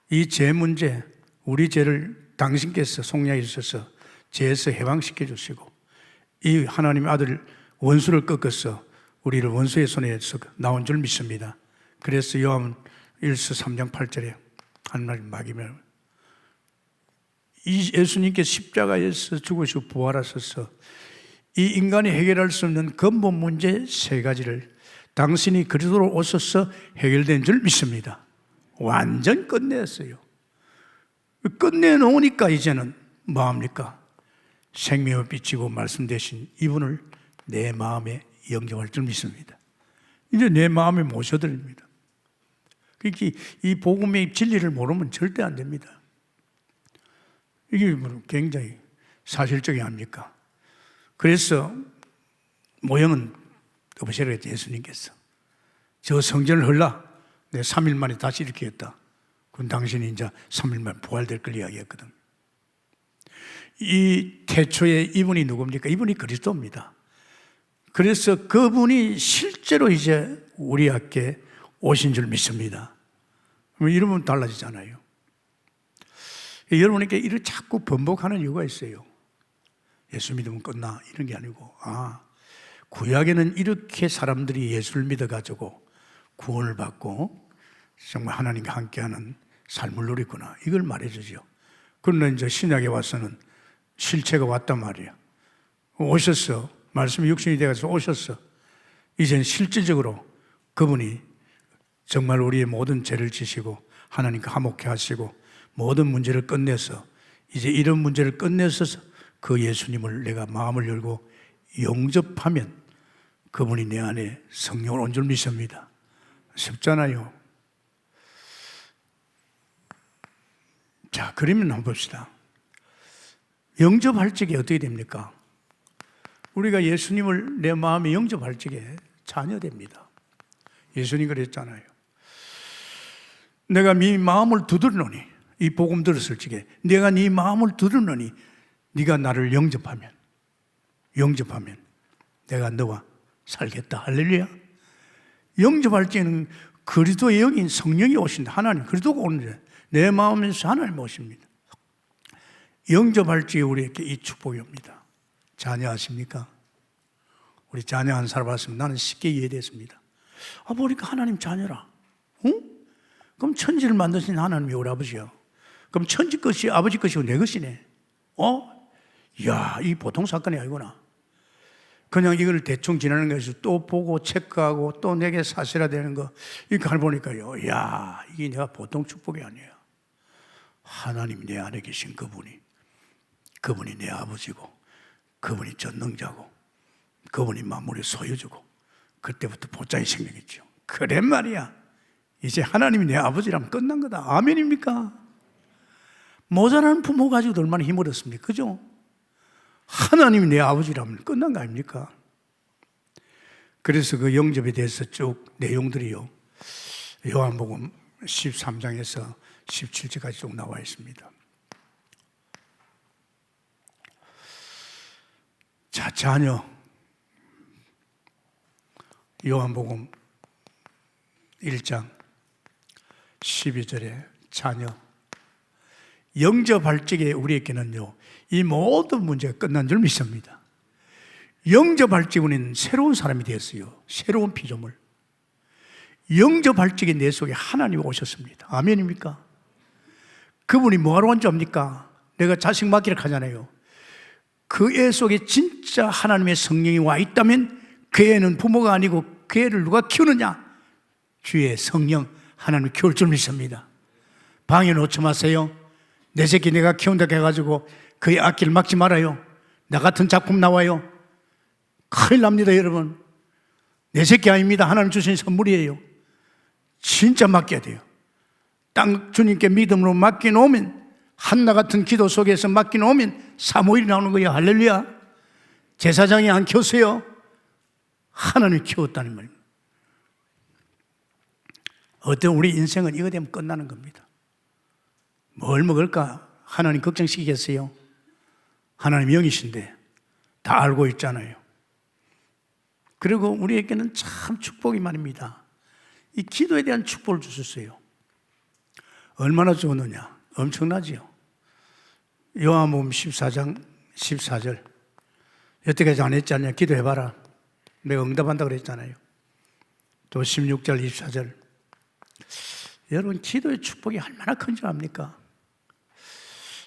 이 죄 문제, 우리 죄를 당신께서 속량해 주셔서 죄에서 해방시켜 주시고 이 하나님의 아들 원수를 꺾어서 우리를 원수의 손에서 나온 줄 믿습니다. 그래서 요한 1서 3장 8절에 하나님 막이며 이 예수님께 십자가에서 죽으시고 부활하셔서 이 인간이 해결할 수 없는 근본 문제 세 가지를 당신이 그리스도로 오셔서 해결된 줄 믿습니다. 완전 끝냈어요. 끝내놓으니까 이제는 뭐합니까? 생명을 비치고 말씀 되신 이분을 내 마음에 영접할 줄 믿습니다. 이제 내 마음에 모셔드립니다. 그러니까 이 복음의 진리를 모르면 절대 안 됩니다. 이게 굉장히 사실적이 아닙니까? 그래서 모형은 없애라 했죠. 예수님께서 저 성전을 헐라 내 3일 만에 다시 일으키겠다. 그럼 당신이 이제 3일 만에 부활될 걸 이야기했거든. 이 태초에 이분이 누굽니까? 이분이 그리스도입니다. 그래서 그분이 실제로 이제 우리에게 오신 줄 믿습니다. 이러면 달라지잖아요. 여러분에게 이를 자꾸 번복하는 이유가 있어요. 예수 믿으면 끝나 이런 게 아니고 구약에는 이렇게 사람들이 예수를 믿어가지고 구원을 받고 정말 하나님과 함께하는 삶을 누리구나 이걸 말해주죠. 그런데 이제 신약에 와서는 실체가 왔단 말이에요. 오셨어. 말씀이 육신이 되어서 오셨어. 이젠 실질적으로 그분이 정말 우리의 모든 죄를 지시고 하나님과 화목케 하시고 모든 문제를 끝내서 이제 이런 문제를 끝내서 그 예수님을 내가 마음을 열고 영접하면 그분이 내 안에 성령을 온 줄 믿습니다. 쉽잖아요. 자, 그러면 한번 봅시다. 영접할 적에 어떻게 됩니까? 우리가 예수님을 내 마음에 영접할 적에 자녀됩니다. 예수님 그랬잖아요. 내가 네 마음을 두드리노니 이 복음 들었을 적에 내가 네 마음을 두드리노니 네가 나를 영접하면 내가 너와 살겠다. 할렐루야. 영접할 때는 그리스도의 영인 성령이 오신다. 하나님 그리스도가 오는데 내 마음에서 하나님 오십니다. 영접할 적에 우리에게 이 축복이 옵니다. 자녀 아십니까? 우리 자녀 한 사람 봤으면 나는 쉽게 이해됐습니다. 보니까 하나님 자녀라. 응? 그럼 천지를 만드신 하나님이 우리 아버지야. 그럼 천지 것이 아버지 것이고 내 것이네. 이야, 이 보통 사건이 아니구나. 그냥 이걸 대충 지나는 것에서 또 보고 체크하고 또 내게 사실화되는 거 이렇게 보니까요. 이야, 이게 내가 보통 축복이 아니에요. 하나님이 내 안에 계신 그분이 내 아버지고 그분이 전능자고 그분이 만물의 소유주고 그때부터 보장이 생명이죠. 그래 말이야. 이제 하나님이 내 아버지라면 끝난 거다. 아멘입니까? 모자란 부모 가지고도 얼마나 힘을 얻습니까? 그죠? 하나님이 내 아버지라면 끝난 거 아닙니까? 그래서 그 영접에 대해서 쭉 내용들이요. 요한복음 13장에서 17절까지 쭉 나와 있습니다. 자, 자녀. 요한복음 1장 12절에 자녀. 영접할 적에 우리에게는요, 이 모든 문제가 끝난 줄 믿습니다. 영접할 적은 새로운 사람이 되었어요. 새로운 피조물. 영접할 적에 내 속에 하나님이 오셨습니다. 아멘입니까? 그분이 뭐하러 온 줄 압니까? 내가 자식 맡기를 하잖아요. 그 애 속에 진짜 하나님의 성령이 와 있다면 그 애는 부모가 아니고 그 애를 누가 키우느냐? 주의 성령 하나님이 키울 줄 믿습니다. 방해 놓지 마세요. 내 새끼 내가 키운다고 해가지고 그의 악기를 막지 말아요. 나 같은 작품 나와요. 큰일 납니다, 여러분. 내 새끼 아닙니다. 하나님 주신 선물이에요. 진짜 맡겨야 돼요. 땅 주님께 믿음으로 맡겨놓으면, 한나 같은 기도 속에서 맡겨놓으면 사무엘이 나오는 거예요. 할렐루야. 제사장이 안 키웠어요. 하나님이 키웠다는 말입니다. 어떤 우리 인생은 이거 되면 끝나는 겁니다. 뭘 먹을까? 하나님 걱정시키겠어요? 하나님 영이신데 다 알고 있잖아요. 그리고 우리에게는 참 축복이 많습니다. 이 기도에 대한 축복을 주셨어요. 얼마나 좋느냐? 엄청나지요. 요한복음 14장 14절. 여태까지 안 했잖아요. 기도해봐라. 내가 응답한다 그랬잖아요. 또 16절 24절. 여러분, 기도의 축복이 얼마나 큰 줄 압니까?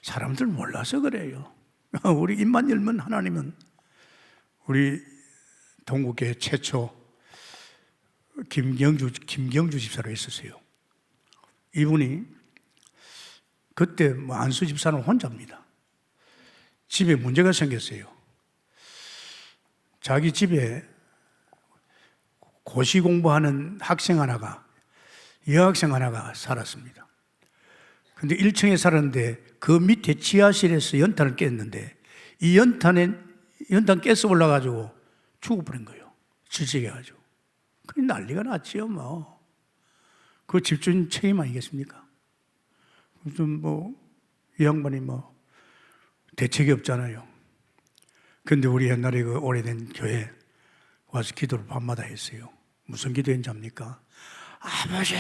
사람들 몰라서 그래요. 우리 입만 열면 하나님은, 우리 동국교회 최초 김경주 집사로 있었어요. 이분이 그때 안수 집사는 혼자입니다. 집에 문제가 생겼어요. 자기 집에 고시 공부하는 학생 하나가, 여학생 하나가 살았습니다. 근데 1층에 살았는데 그 밑에 지하실에서 연탄을 깼는데 이 연탄 깨서 올라가지고 죽어버린 거예요. 질식해가지고. 그 난리가 났지요, 뭐. 그 집주인 책임 아니겠습니까? 좀 이 양반이 대책이 없잖아요. 근데 우리 옛날에 그 오래된 교회 와서 기도를 밤마다 했어요. 무슨 기도했는지 압니까? 아버지.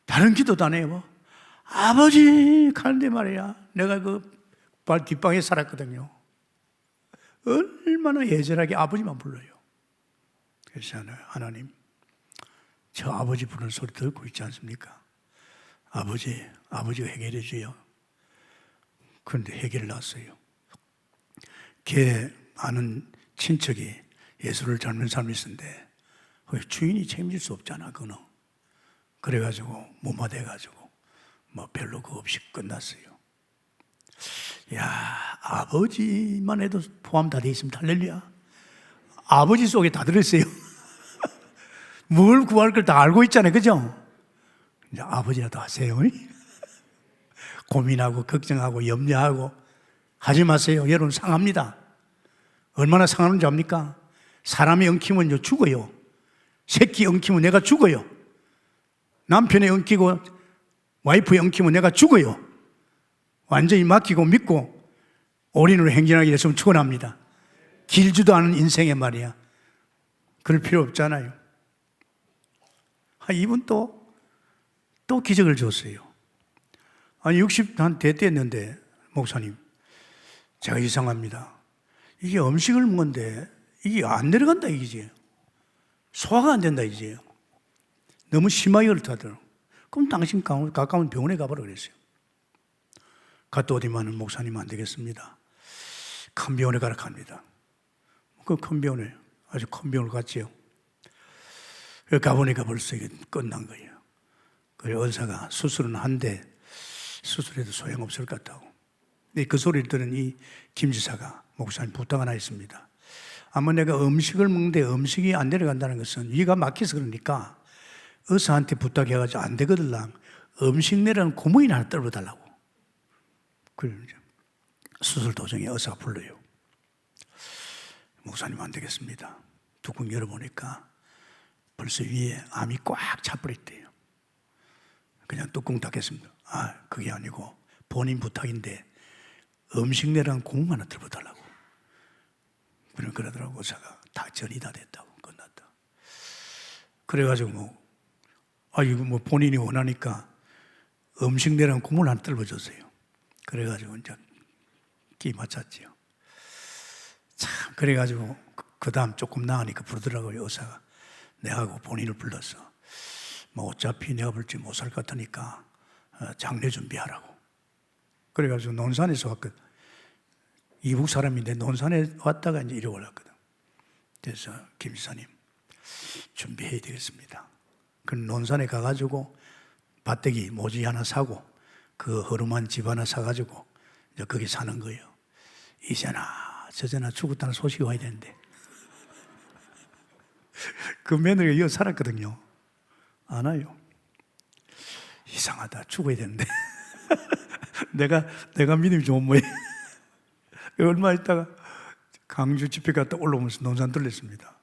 다른 기도도 안 해요. 아버지 가는데 말이야. 내가 그 뒷방에 살았거든요. 얼마나 예절하게 아버지만 불러요. 그래서 하나님, 저 아버지 부르는 소리 듣고 있지 않습니까? 아버지가 해결해 줘요. 그런데 해결을 났어요. 걔 아는 친척이 예수를 닮은 사람이 있었는데 주인이 책임질 수 없잖아, 그거는. 그래가지고 무마돼가지고 별로 그 없이 끝났어요. 야, 아버지만 해도 포함 다 돼 있습니다. 할렐루야. 아버지 속에 다 들었어요. 뭘 구할 걸 다 알고 있잖아요, 그죠? 이제 아버지라도 하세요. 고민하고 걱정하고 염려하고 하지 마세요. 여러분 상합니다. 얼마나 상하는지 압니까? 사람이 엉키면 죽어요. 새끼 엉키면 내가 죽어요. 남편이 엉키고 와이프에 엉키면 내가 죽어요. 완전히 맡기고 믿고 올인으로 행진하게 됐으면 축원합니다. 길지도 않은 인생에 말이야. 그럴 필요 없잖아요. 이분 또 기적을 줬어요. 아니 60대 됐는데 목사님, 제가 이상합니다. 이게 음식을 먹는데 이게 안 내려간다 이거지. 소화가 안 된다 이거지. 너무 심하게 그렇다더라고요. 그럼 당신 가까운 병원에 가보라 그랬어요. 갔다 오더니만 목사님 안 되겠습니다. 큰 병원에 가라 합니다. 그 큰 병원에, 아주 큰 병원을 갔지요. 가보니까 벌써 이게 끝난 거예요. 그래서 의사가 수술은 한데 수술해도 소용없을 것 같다고. 근데 그 소리를 들은 이 김 지사가, 목사님 부탁 하나 있습니다. 아마 내가 음식을 먹는데 음식이 안 내려간다는 것은 위가 막혀서 그러니까 의사한테 부탁해가지고 안 되거든. 음식 내려는 고무인 하나 떨어달라고. 그래 수술 도중에 의사가 불러요. 목사님 안 되겠습니다. 뚜껑 열어보니까 벌써 위에 암이 꽉 차버렸대요. 그냥 뚜껑 닫겠습니다. 그게 아니고 본인 부탁인데 음식 내랑 고무 하나 들어달라고. 그러더라고. 의사가 다 전이 다 됐다고. 끝났다. 그래가지고 이거 본인이 원하니까 음식 내랑 고무를 하나 떨어줬어요. 그래가지고 이제 끼 맞췄지요. 참 그래가지고 그 다음 조금 나으니까 부르더라고요. 의사가 내하고 본인을 불러서 뭐 어차피 내가 볼지 못 살 것 같으니까 장례 준비하라고. 그래가지고 논산에서 왔거든. 이북 사람인데 논산에 왔다가 이제 이리 올랐거든. 그래서 김 지사님 준비해야 되겠습니다. 그 논산에 가가지고 밭대기 모지 하나 사고 그 허름한 집 하나 사가지고 이제 거기 사는 거예요. 이제나 저제나 죽었다는 소식이 와야 되는데 그 며느리가 이어 살았거든요. 안 와요. 이상하다. 죽어야 되는데 내가 믿음이 좋은 모양. 얼마 있다가 강주 집회 갔다 올라오면서 논산 들렸습니다.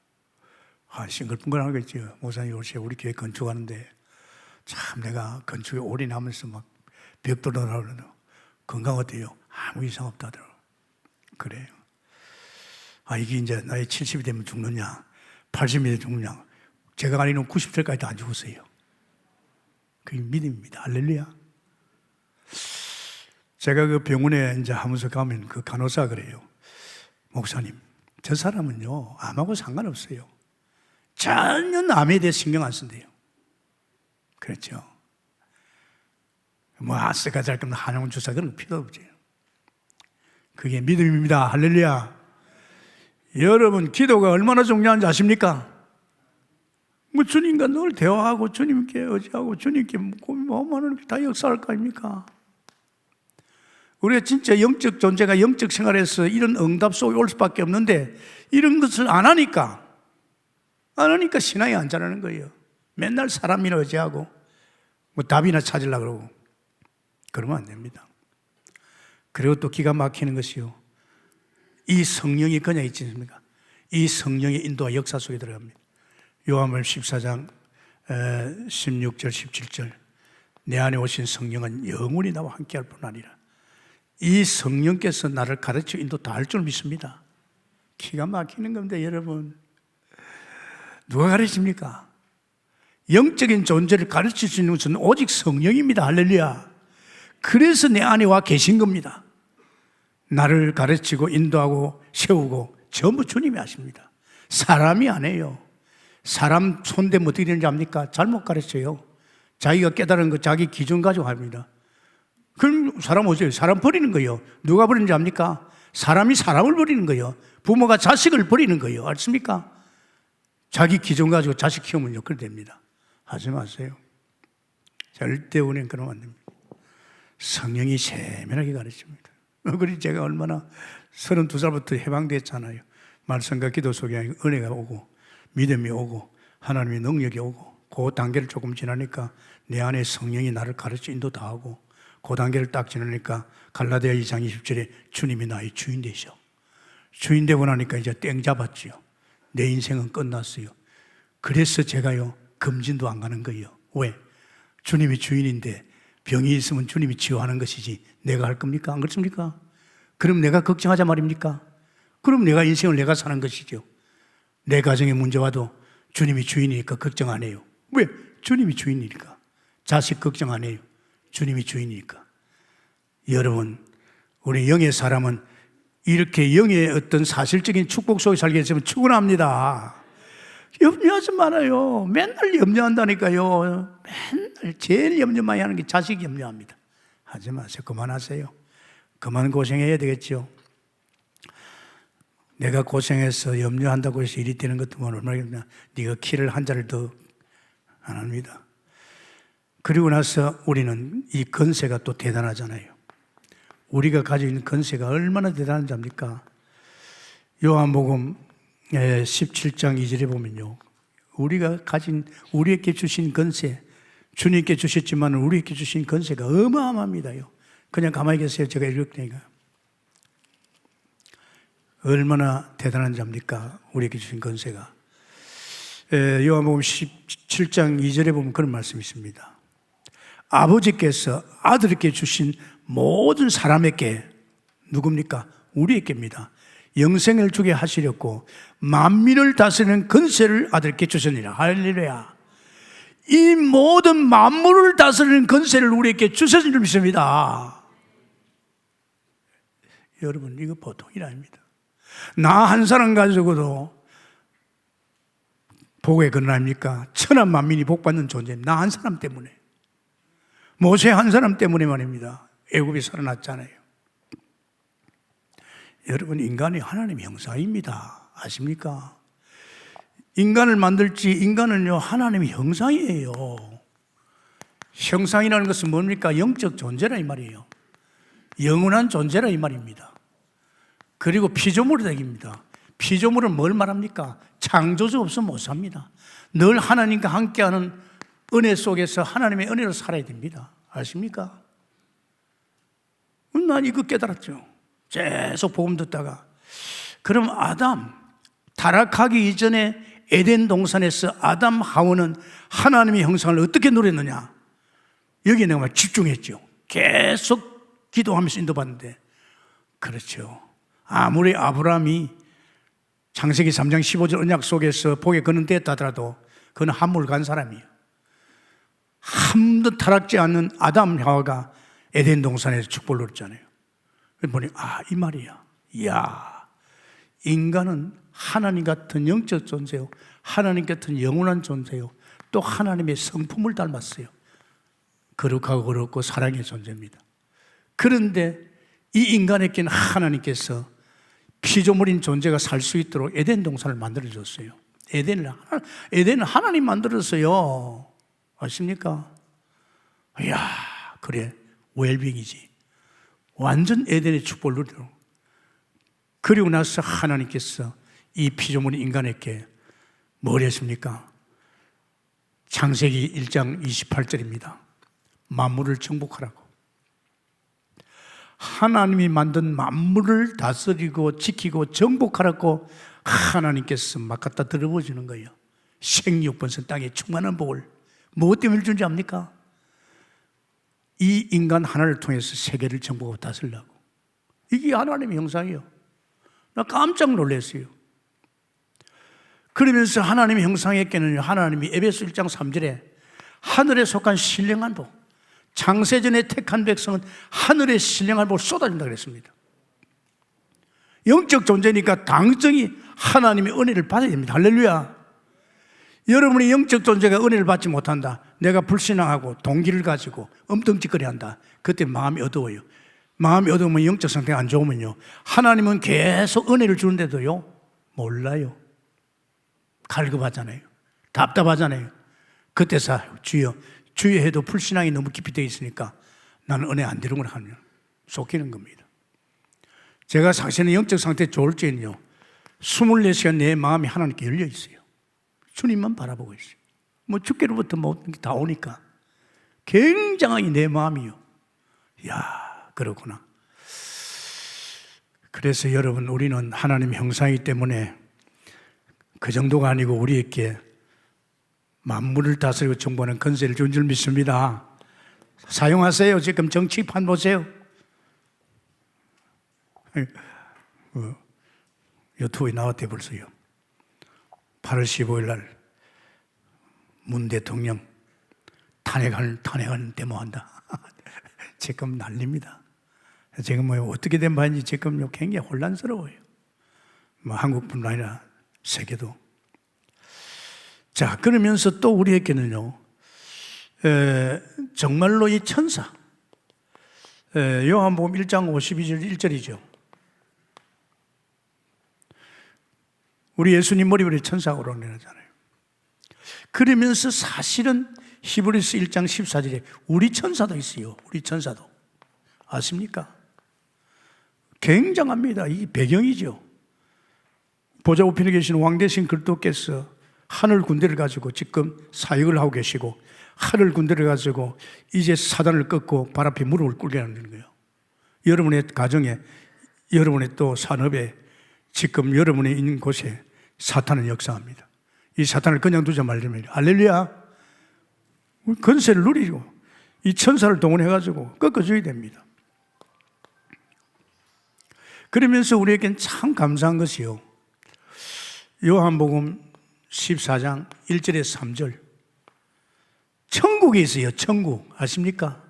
싱글벙글 하겠지요. 목사님 요새 우리 교회 건축하는데 참 내가 건축에 올인하면서 막 벽돌 넣으라고 건강 어때요? 아무 이상 없다 하더라고. 그래요. 이게 이제 나이 70이 되면 죽느냐 80이 되면 죽느냐. 제가 알기로는 90살까지도 안 죽었어요. 그게 믿음입니다. 할렐루야. 제가 그 병원에 이제 하면서 가면 그 간호사가 그래요. 목사님, 저 사람은요, 암하고 상관없어요. 전혀 암에 대해 신경 안 쓴대요. 그렇죠. 뭐, 아스가 잘 거면 한용 주사 그런 거 필요 없죠. 그게 믿음입니다. 할렐루야. 여러분, 기도가 얼마나 중요한지 아십니까? 뭐, 주님과 늘 대화하고, 주님께 의지하고, 주님께 고민하면 다 역사할 거 아닙니까? 우리가 진짜 영적 존재가 영적 생활에서 이런 응답 속에 올 수밖에 없는데 이런 것을 안 하니까 신앙이 안 자라는 거예요. 맨날 사람이나 의지하고 뭐 답이나 찾으려고 그러고 그러면 안 됩니다. 그리고 또 기가 막히는 것이요. 이 성령이 그냥 있지 않습니까? 이 성령의 인도와 역사 속에 들어갑니다. 요한복음 14장 16절 17절 내 안에 오신 성령은 영원히 나와 함께할 뿐 아니라 이 성령께서 나를 가르쳐 인도 다 할 줄 믿습니다. 기가 막히는 겁니다. 여러분 누가 가르칩니까? 영적인 존재를 가르칠 수 있는 것은 오직 성령입니다. 할렐루야. 그래서 내 안에 와 계신 겁니다. 나를 가르치고 인도하고 세우고 전부 주님이 하십니다. 사람이 안 해요. 사람 손대면 어떻게 되는지 압니까? 잘못 가르쳐요. 자기가 깨달은 거 자기 기준 가지고 합니다. 그럼 사람 어째요? 사람 버리는 거예요. 누가 버리는지 압니까? 사람이 사람을 버리는 거예요. 부모가 자식을 버리는 거예요. 알습니까? 자기 기준 가지고 자식 키우면요 그렇게 됩니다. 하지 마세요. 절대 우리는 그러면 안 됩니다. 성령이 세밀하게 가르칩니다. 그래서 제가 얼마나 32살부터 해방됐잖아요. 말씀과 기도 속에 은혜가 오고 믿음이 오고 하나님의 능력이 오고 그 단계를 조금 지나니까 내 안에 성령이 나를 가르쳐 인도 다 하고 그 단계를 딱 지나니까 갈라디아 2장 20절에 주님이 나의 주인 되셔. 주인 되고 나니까 이제 땡 잡았지요. 내 인생은 끝났어요. 그래서 제가요 금진도 안 가는 거예요. 왜? 주님이 주인인데 병이 있으면 주님이 치유하는 것이지 내가 할 겁니까? 안 그렇습니까? 그럼 내가 걱정하자 말입니까? 그럼 내가 인생을 내가 사는 것이죠. 내 가정에 문제 와도 주님이 주인이니까 걱정 안 해요. 왜? 주님이 주인이니까. 자식 걱정 안 해요. 주님이 주인이니까. 여러분, 우리 영의 사람은 이렇게 영의 어떤 사실적인 축복 속에 살게 되면 축원합니다. 염려하지 말아요. 맨날 염려한다니까요. 맨날 제일 염려 많이 하는 게 자식 염려합니다. 하지 마세요. 그만하세요. 그만 고생해야 되겠죠. 내가 고생해서 염려한다고 해서 일이 되는 것도 얼마나 네가 키를 한 자를 더 안 합니다. 그리고 나서 우리는 이 건세가 또 대단하잖아요. 우리가 가지고 있는 건세가 얼마나 대단한지 압니까? 요한복음 17장 2절에 보면요. 우리가 가진 우리에게 주신 건세, 주님께 주셨지만 우리에게 주신 건세가 어마어마합니다요. 그냥 가만히 계세요. 제가 읽을 테니까. 얼마나 대단한지 압니까? 우리에게 주신 건세가. 요한복음 17장 2절에 보면 그런 말씀이 있습니다. 아버지께서 아들에게 주신 모든 사람에게 누굽니까? 우리에게입니다. 영생을 주게 하시려고 만민을 다스리는 건세를 아들께 주셨느니라. 할렐루야. 이 모든 만물을 다스리는 건세를 우리에게 주셨는 줄 믿습니다. 여러분, 이거 보통 일 아닙니다. 나 한 사람 가지고도 복의 근원 아닙니까? 천한 만민이 복받는 존재입니다. 나 한 사람 때문에. 모세 한 사람 때문에 말입니다. 애굽이 살아났잖아요. 여러분, 인간이 하나님의 형상입니다. 아십니까? 인간을 만들지, 인간은요, 하나님의 형상이에요. 형상이라는 것은 뭡니까? 영적 존재라 이 말이에요. 영원한 존재라 이 말입니다. 그리고 피조물이다. 피조물은 뭘 말합니까? 창조주 없으면 못 삽니다. 늘 하나님과 함께하는 은혜 속에서 하나님의 은혜로 살아야 됩니다. 아십니까? 난 이거 깨달았죠. 계속 복음 듣다가. 그럼 아담, 타락하기 이전에 에덴 동산에서 아담 하와는 하나님의 형상을 어떻게 누렸느냐? 여기에 내가 집중했죠. 계속 기도하면서 인도받는데. 그렇죠. 아무리 아브라함이 창세기 3장 15절 언약 속에서 복의 근원 됐다 하더라도 그는 한물 간 사람이에요. 한 번도 타락지 않는 아담 하와가 에덴 동산에서 축복을 누렸잖아요. 보니 이 말이야. 이야, 인간은 하나님 같은 영적 존재요, 하나님 같은 영원한 존재요, 또 하나님의 성품을 닮았어요. 거룩하고 어렵고 사랑의 존재입니다. 그런데 이 인간에게는 하나님께서 피조물인 존재가 살 수 있도록 에덴 동산을 만들어줬어요. 에덴은 하나님 만들었어요. 아십니까? 이야, 그래, 웰빙이지. 완전 에덴의 축복을 누리도록. 그리고 나서 하나님께서 이 피조물 인간에게 뭘 했습니까? 창세기 1장 28절입니다. 만물을 정복하라고. 하나님이 만든 만물을 다스리고 지키고 정복하라고 하나님께서 막 갖다 들어보시는 거예요. 생육번성 땅에 충만한 복을. 무엇 때문에 준지 압니까? 이 인간 하나를 통해서 세계를 정복하고 다스리려고. 이게 하나님의 형상이에요. 나 깜짝 놀랐어요. 그러면서 하나님의 형상에게는 하나님이 에베소 1장 3절에 하늘에 속한 신령한 복, 창세전에 택한 백성은 하늘의 신령한 복을 쏟아준다고 그랬습니다. 영적 존재니까 당연히 하나님의 은혜를 받아야 됩니다. 할렐루야. 여러분이 영적 존재가 은혜를 받지 못한다, 내가 불신앙하고 동기를 가지고 엉뚱짓거리 한다, 그때 마음이 어두워요. 마음이 어두우면 영적 상태가 안 좋으면요, 하나님은 계속 은혜를 주는데도요 몰라요. 갈급하잖아요. 답답하잖아요. 그때서 주여 해도 불신앙이 너무 깊이 되어 있으니까 나는 은혜 안 되는 걸 하면 쏟기는 겁니다. 제가 사실은 영적 상태 좋을 때는요 24시간 내 마음이 하나님께 열려 있어요. 주님만 바라보고 있어요. 뭐 주께로부터 모든 게 다 오니까 굉장히 내 마음이요. 이야, 그렇구나. 그래서 여러분, 우리는 하나님 형상이기 때문에 그 정도가 아니고 우리에게 만물을 다스리고 정복하는 권세를 준 줄 믿습니다. 사용하세요. 지금 정치판 보세요. 유튜브에 나왔대 벌써요. 8월 15일 날 문 대통령 탄핵하는 데모한다. 지금 난립니다. 지금 뭐 어떻게 된 바인지 지금 굉장히 혼란스러워요. 뭐 한국뿐만 아니라 세계도. 자, 그러면서 또 우리에게는요, 정말로 이 천사, 요한복음 1장 52절 1절이죠. 우리 예수님 머리 위에 천사가 오르내리잖아요. 그러면서 사실은 히브리서 1장 14절에 우리 천사도 있어요. 우리 천사도. 아십니까? 굉장합니다. 이 배경이죠. 보좌 우편에 계신 왕 대신 그리스도께서 하늘 군대를 가지고 지금 사역을 하고 계시고, 하늘 군대를 가지고 이제 사단을 꺾고 발 앞에 무릎을 꿇게 하는 거예요. 여러분의 가정에, 여러분의 또 산업에, 지금 여러분이 있는 곳에 사탄은 역사합니다. 이 사탄을 그냥 두지 말자면, 할렐루야, 권세를 누리고 이 천사를 동원해가지고 꺾어줘야 됩니다. 그러면서 우리에겐 참 감사한 것이요, 요한복음 14장 1절에서 3절, 천국에 있어요. 천국 아십니까?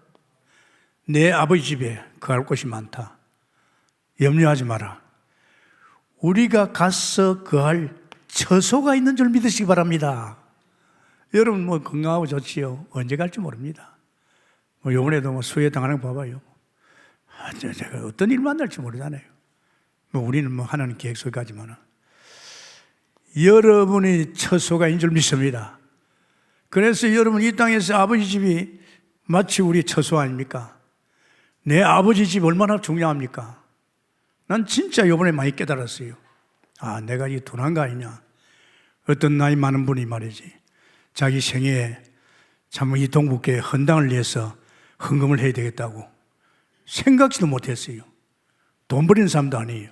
내 아버지 집에 거할 곳이 많다. 염려하지 마라. 우리가 가서 거할 처소가 있는 줄 믿으시기 바랍니다. 여러분 뭐 건강하고 좋지요. 언제 갈지 모릅니다. 뭐 요번에도 뭐 수해 당하는 거 봐봐요. 제가 어떤 일 만날지 모르잖아요. 뭐 우리는 뭐 하나님 계획서까지만 여러분의 처소가 있는 줄 믿습니다. 그래서 여러분 이 땅에서 아버지 집이 마치 우리 처소 아닙니까? 내 아버지 집 얼마나 중요합니까? 난 진짜 요번에 많이 깨달았어요. 아, 내가 이 둔한 거 아니냐. 어떤 나이 많은 분이 말이지, 자기 생애에 참 이 동북교회 헌당을 위해서 헌금을 해야 되겠다고 생각지도 못했어요. 돈 버리는 사람도 아니에요.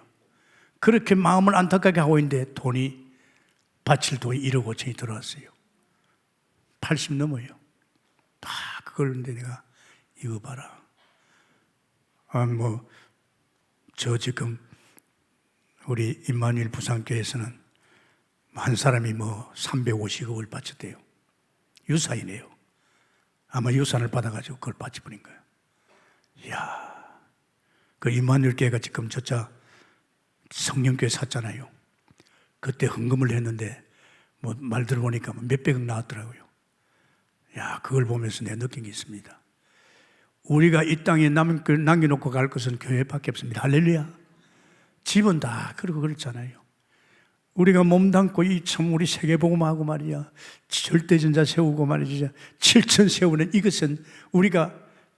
그렇게 마음을 안타깝게 하고 있는데 돈이 바칠 돈이 1억 5천이 들어왔어요. 80 넘어요. 다 그걸 근데 내가 이거 봐라. 아, 뭐, 저 지금 우리 임마누엘 부산교회에서는 한 사람이 뭐 350억을 바쳤대요. 유사이네요. 아마 유산을 받아가지고 그걸 바쳐버린 거예요. 이야, 그 임마누엘 교회가 지금 저자 성령교회 샀잖아요. 그때 헌금을 했는데 뭐 말 들어보니까 몇백억 나왔더라고요. 야, 그걸 보면서 내가 느낀 게 있습니다. 우리가 이 땅에 남겨놓고 갈 것은 교회밖에 없습니다. 할렐루야. 집은 다 그러고 그렇잖아요. 우리가 몸담고 이 참 우리 세계복음하고 말이야, 절대전자 세우고 말이죠, 7천 세우는 이것은 우리가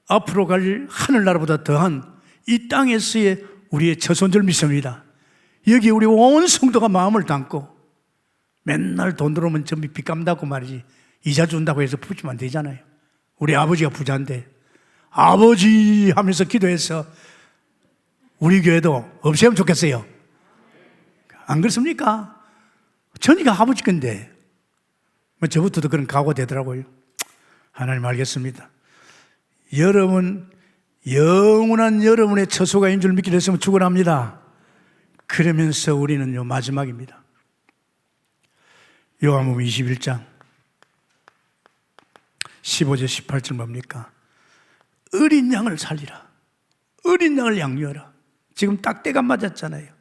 앞으로 갈 하늘나라보다 더한 이 땅에서의 우리의 처소인 줄 믿습니다. 여기 우리 온 성도가 마음을 담고 맨날 돈 들어오면 전부 빚 갚는다고 말이지, 이자 준다고 해서 푸시면 안 되잖아요. 우리 아버지가 부자인데 아버지 하면서 기도해서 우리 교회도 없애면 좋겠어요. 안 그렇습니까? 전이가 아버지 건데 뭐 저부터도 그런 각오가 되더라고요. 하나님 알겠습니다. 여러분 영원한 여러분의 처소가 있는 줄 믿게 됐으면 축원합니다. 그러면서 우리는요, 마지막입니다. 요한복음 21장 15절 18절 뭡니까? 어린 양을 살리라. 어린 양을 양육하라. 지금 딱 때가 맞았잖아요.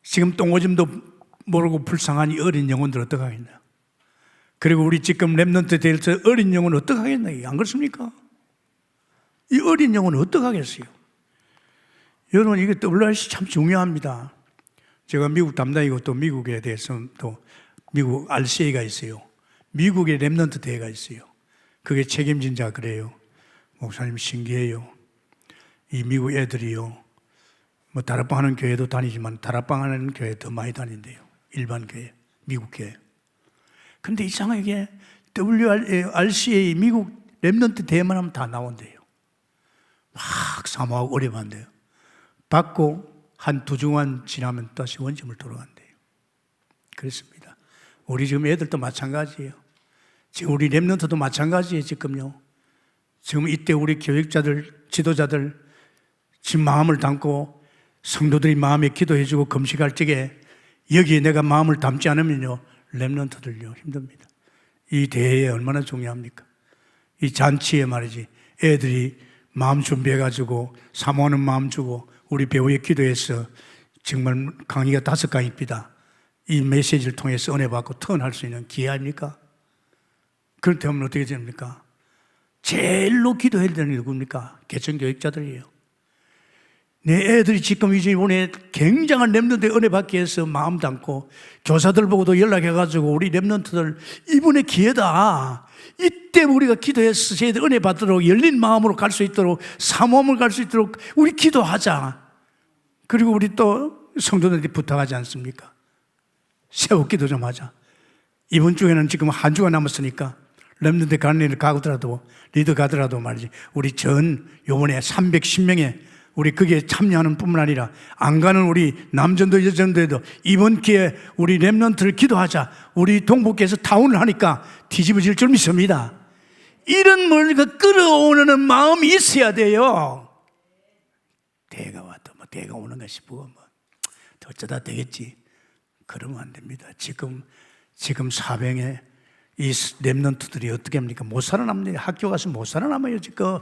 지금 똥오줌도 모르고 불쌍한 이 어린 영혼들 어떡하겠나. 그리고 우리 지금 렘넌트 대에서 어린 영혼 어떡하겠나. 안 그렇습니까? 이 어린 영혼은 어떡하겠어요? 여러분, 이게 WRC 참 중요합니다. 제가 미국 담당이고 또 미국에 대해서 또 미국 RCA가 있어요. 미국의 렘넌트 대회가 있어요. 그게 책임진 자 그래요. 목사님 신기해요. 이 미국 애들이요, 뭐 다락방 하는 교회도 다니지만 다락방 하는 교회 더 많이 다닌대요. 일반 교회, 미국 교회. 근데 이상하게 WRCA 미국 렘넌트 대회만 하면 다 나온대요. 막 사모하고 어려워한대요. 받고 한 2주간 지나면 다시 원점을 돌아간대요. 그렇습니다. 우리 지금 애들도 마찬가지예요. 지금 우리 렘넌트도 마찬가지예요. 지금요. 지금 이때 우리 교육자들, 지도자들 지금 마음을 담고 성도들이 마음에 기도해주고 금식할 적에 여기에 내가 마음을 담지 않으면요, 렘넌트들요 힘듭니다. 이 대회에 얼마나 중요합니까? 이 잔치에 말이지, 애들이 마음 준비해가지고 사모하는 마음 주고 우리 배우에 기도해서 정말 강의가 5강입니다. 이 메시지를 통해서 은혜 받고 턴할 수 있는 기회 아닙니까? 그렇다면 어떻게 됩니까? 제일로 기도해야 되는 게 누굽니까? 개천교육자들이에요. 내 애들이 지금 이번에 굉장한 렘넌트의 은혜 받기 위해서 마음 담고 교사들 보고도 연락해가지고 우리 렘넌트들 이번에 기회다. 이때 우리가 기도해서 저희들 은혜 받도록 열린 마음으로 갈 수 있도록 사모함을 갈 수 있도록 우리 기도하자. 그리고 우리 또 성도들한테 부탁하지 않습니까? 새우 기도 좀 하자. 이번 주에는 지금 한 주가 남았으니까 렘넌트 가는 일을 가더라도 리더 가더라도 말이지, 우리 요번에 310명의 우리 거기에 참여하는 뿐만 아니라 안 가는 우리 남전도 여전도에도 이번 기회에 우리 렘넌트를 기도하자. 우리 동북교에서 타운을 하니까 뒤집어질 줄 믿습니다. 이런 뭘 끌어오는 마음이 있어야 돼요. 대가 와도 뭐 대가 오는 거 싶고 뭐 어쩌다 되겠지. 그러면 안 됩니다. 지금 사병에 이 렘넌트들이 어떻게 합니까? 못 살아남네요. 학교 가서 못 살아남아요 지금.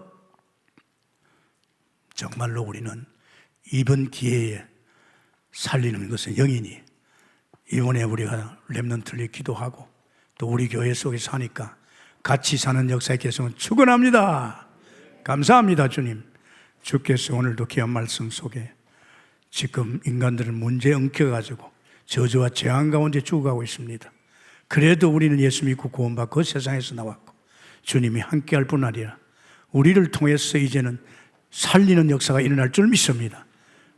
정말로 우리는 이번 기회에 살리는 것은 영이니 이번에 우리가 렘넌트를 기도하고 또 우리 교회 속에 사니까 같이 사는 역사의 개성은 축원합니다. 감사합니다. 주님, 주께서 오늘도 귀한 말씀 속에 지금 인간들은 문제에 엉켜가지고 저주와 재앙 가운데 죽어가고 있습니다. 그래도 우리는 예수 믿고 구원받고 세상에서 나왔고 주님이 함께할 뿐 아니라 우리를 통해서 이제는 살리는 역사가 일어날 줄 믿습니다.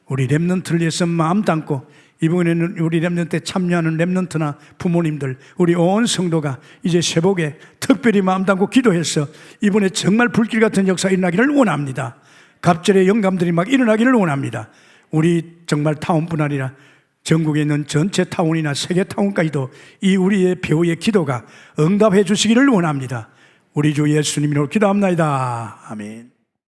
우리 렘넌트를 위해서 마음 담고 이번에는 우리 렘넌트에 참여하는 렘넌트나 부모님들, 우리 온 성도가 이제 새복에 특별히 마음 담고 기도해서 이번에 정말 불길 같은 역사가 일어나기를 원합니다. 갑절의 영감들이 막 일어나기를 원합니다. 우리 정말 타운뿐 아니라 전국에 있는 전체 타운이나 세계 타운까지도 이 우리의 배우의 기도가 응답해 주시기를 원합니다. 우리 주 예수님으로 기도합나이다. 아멘.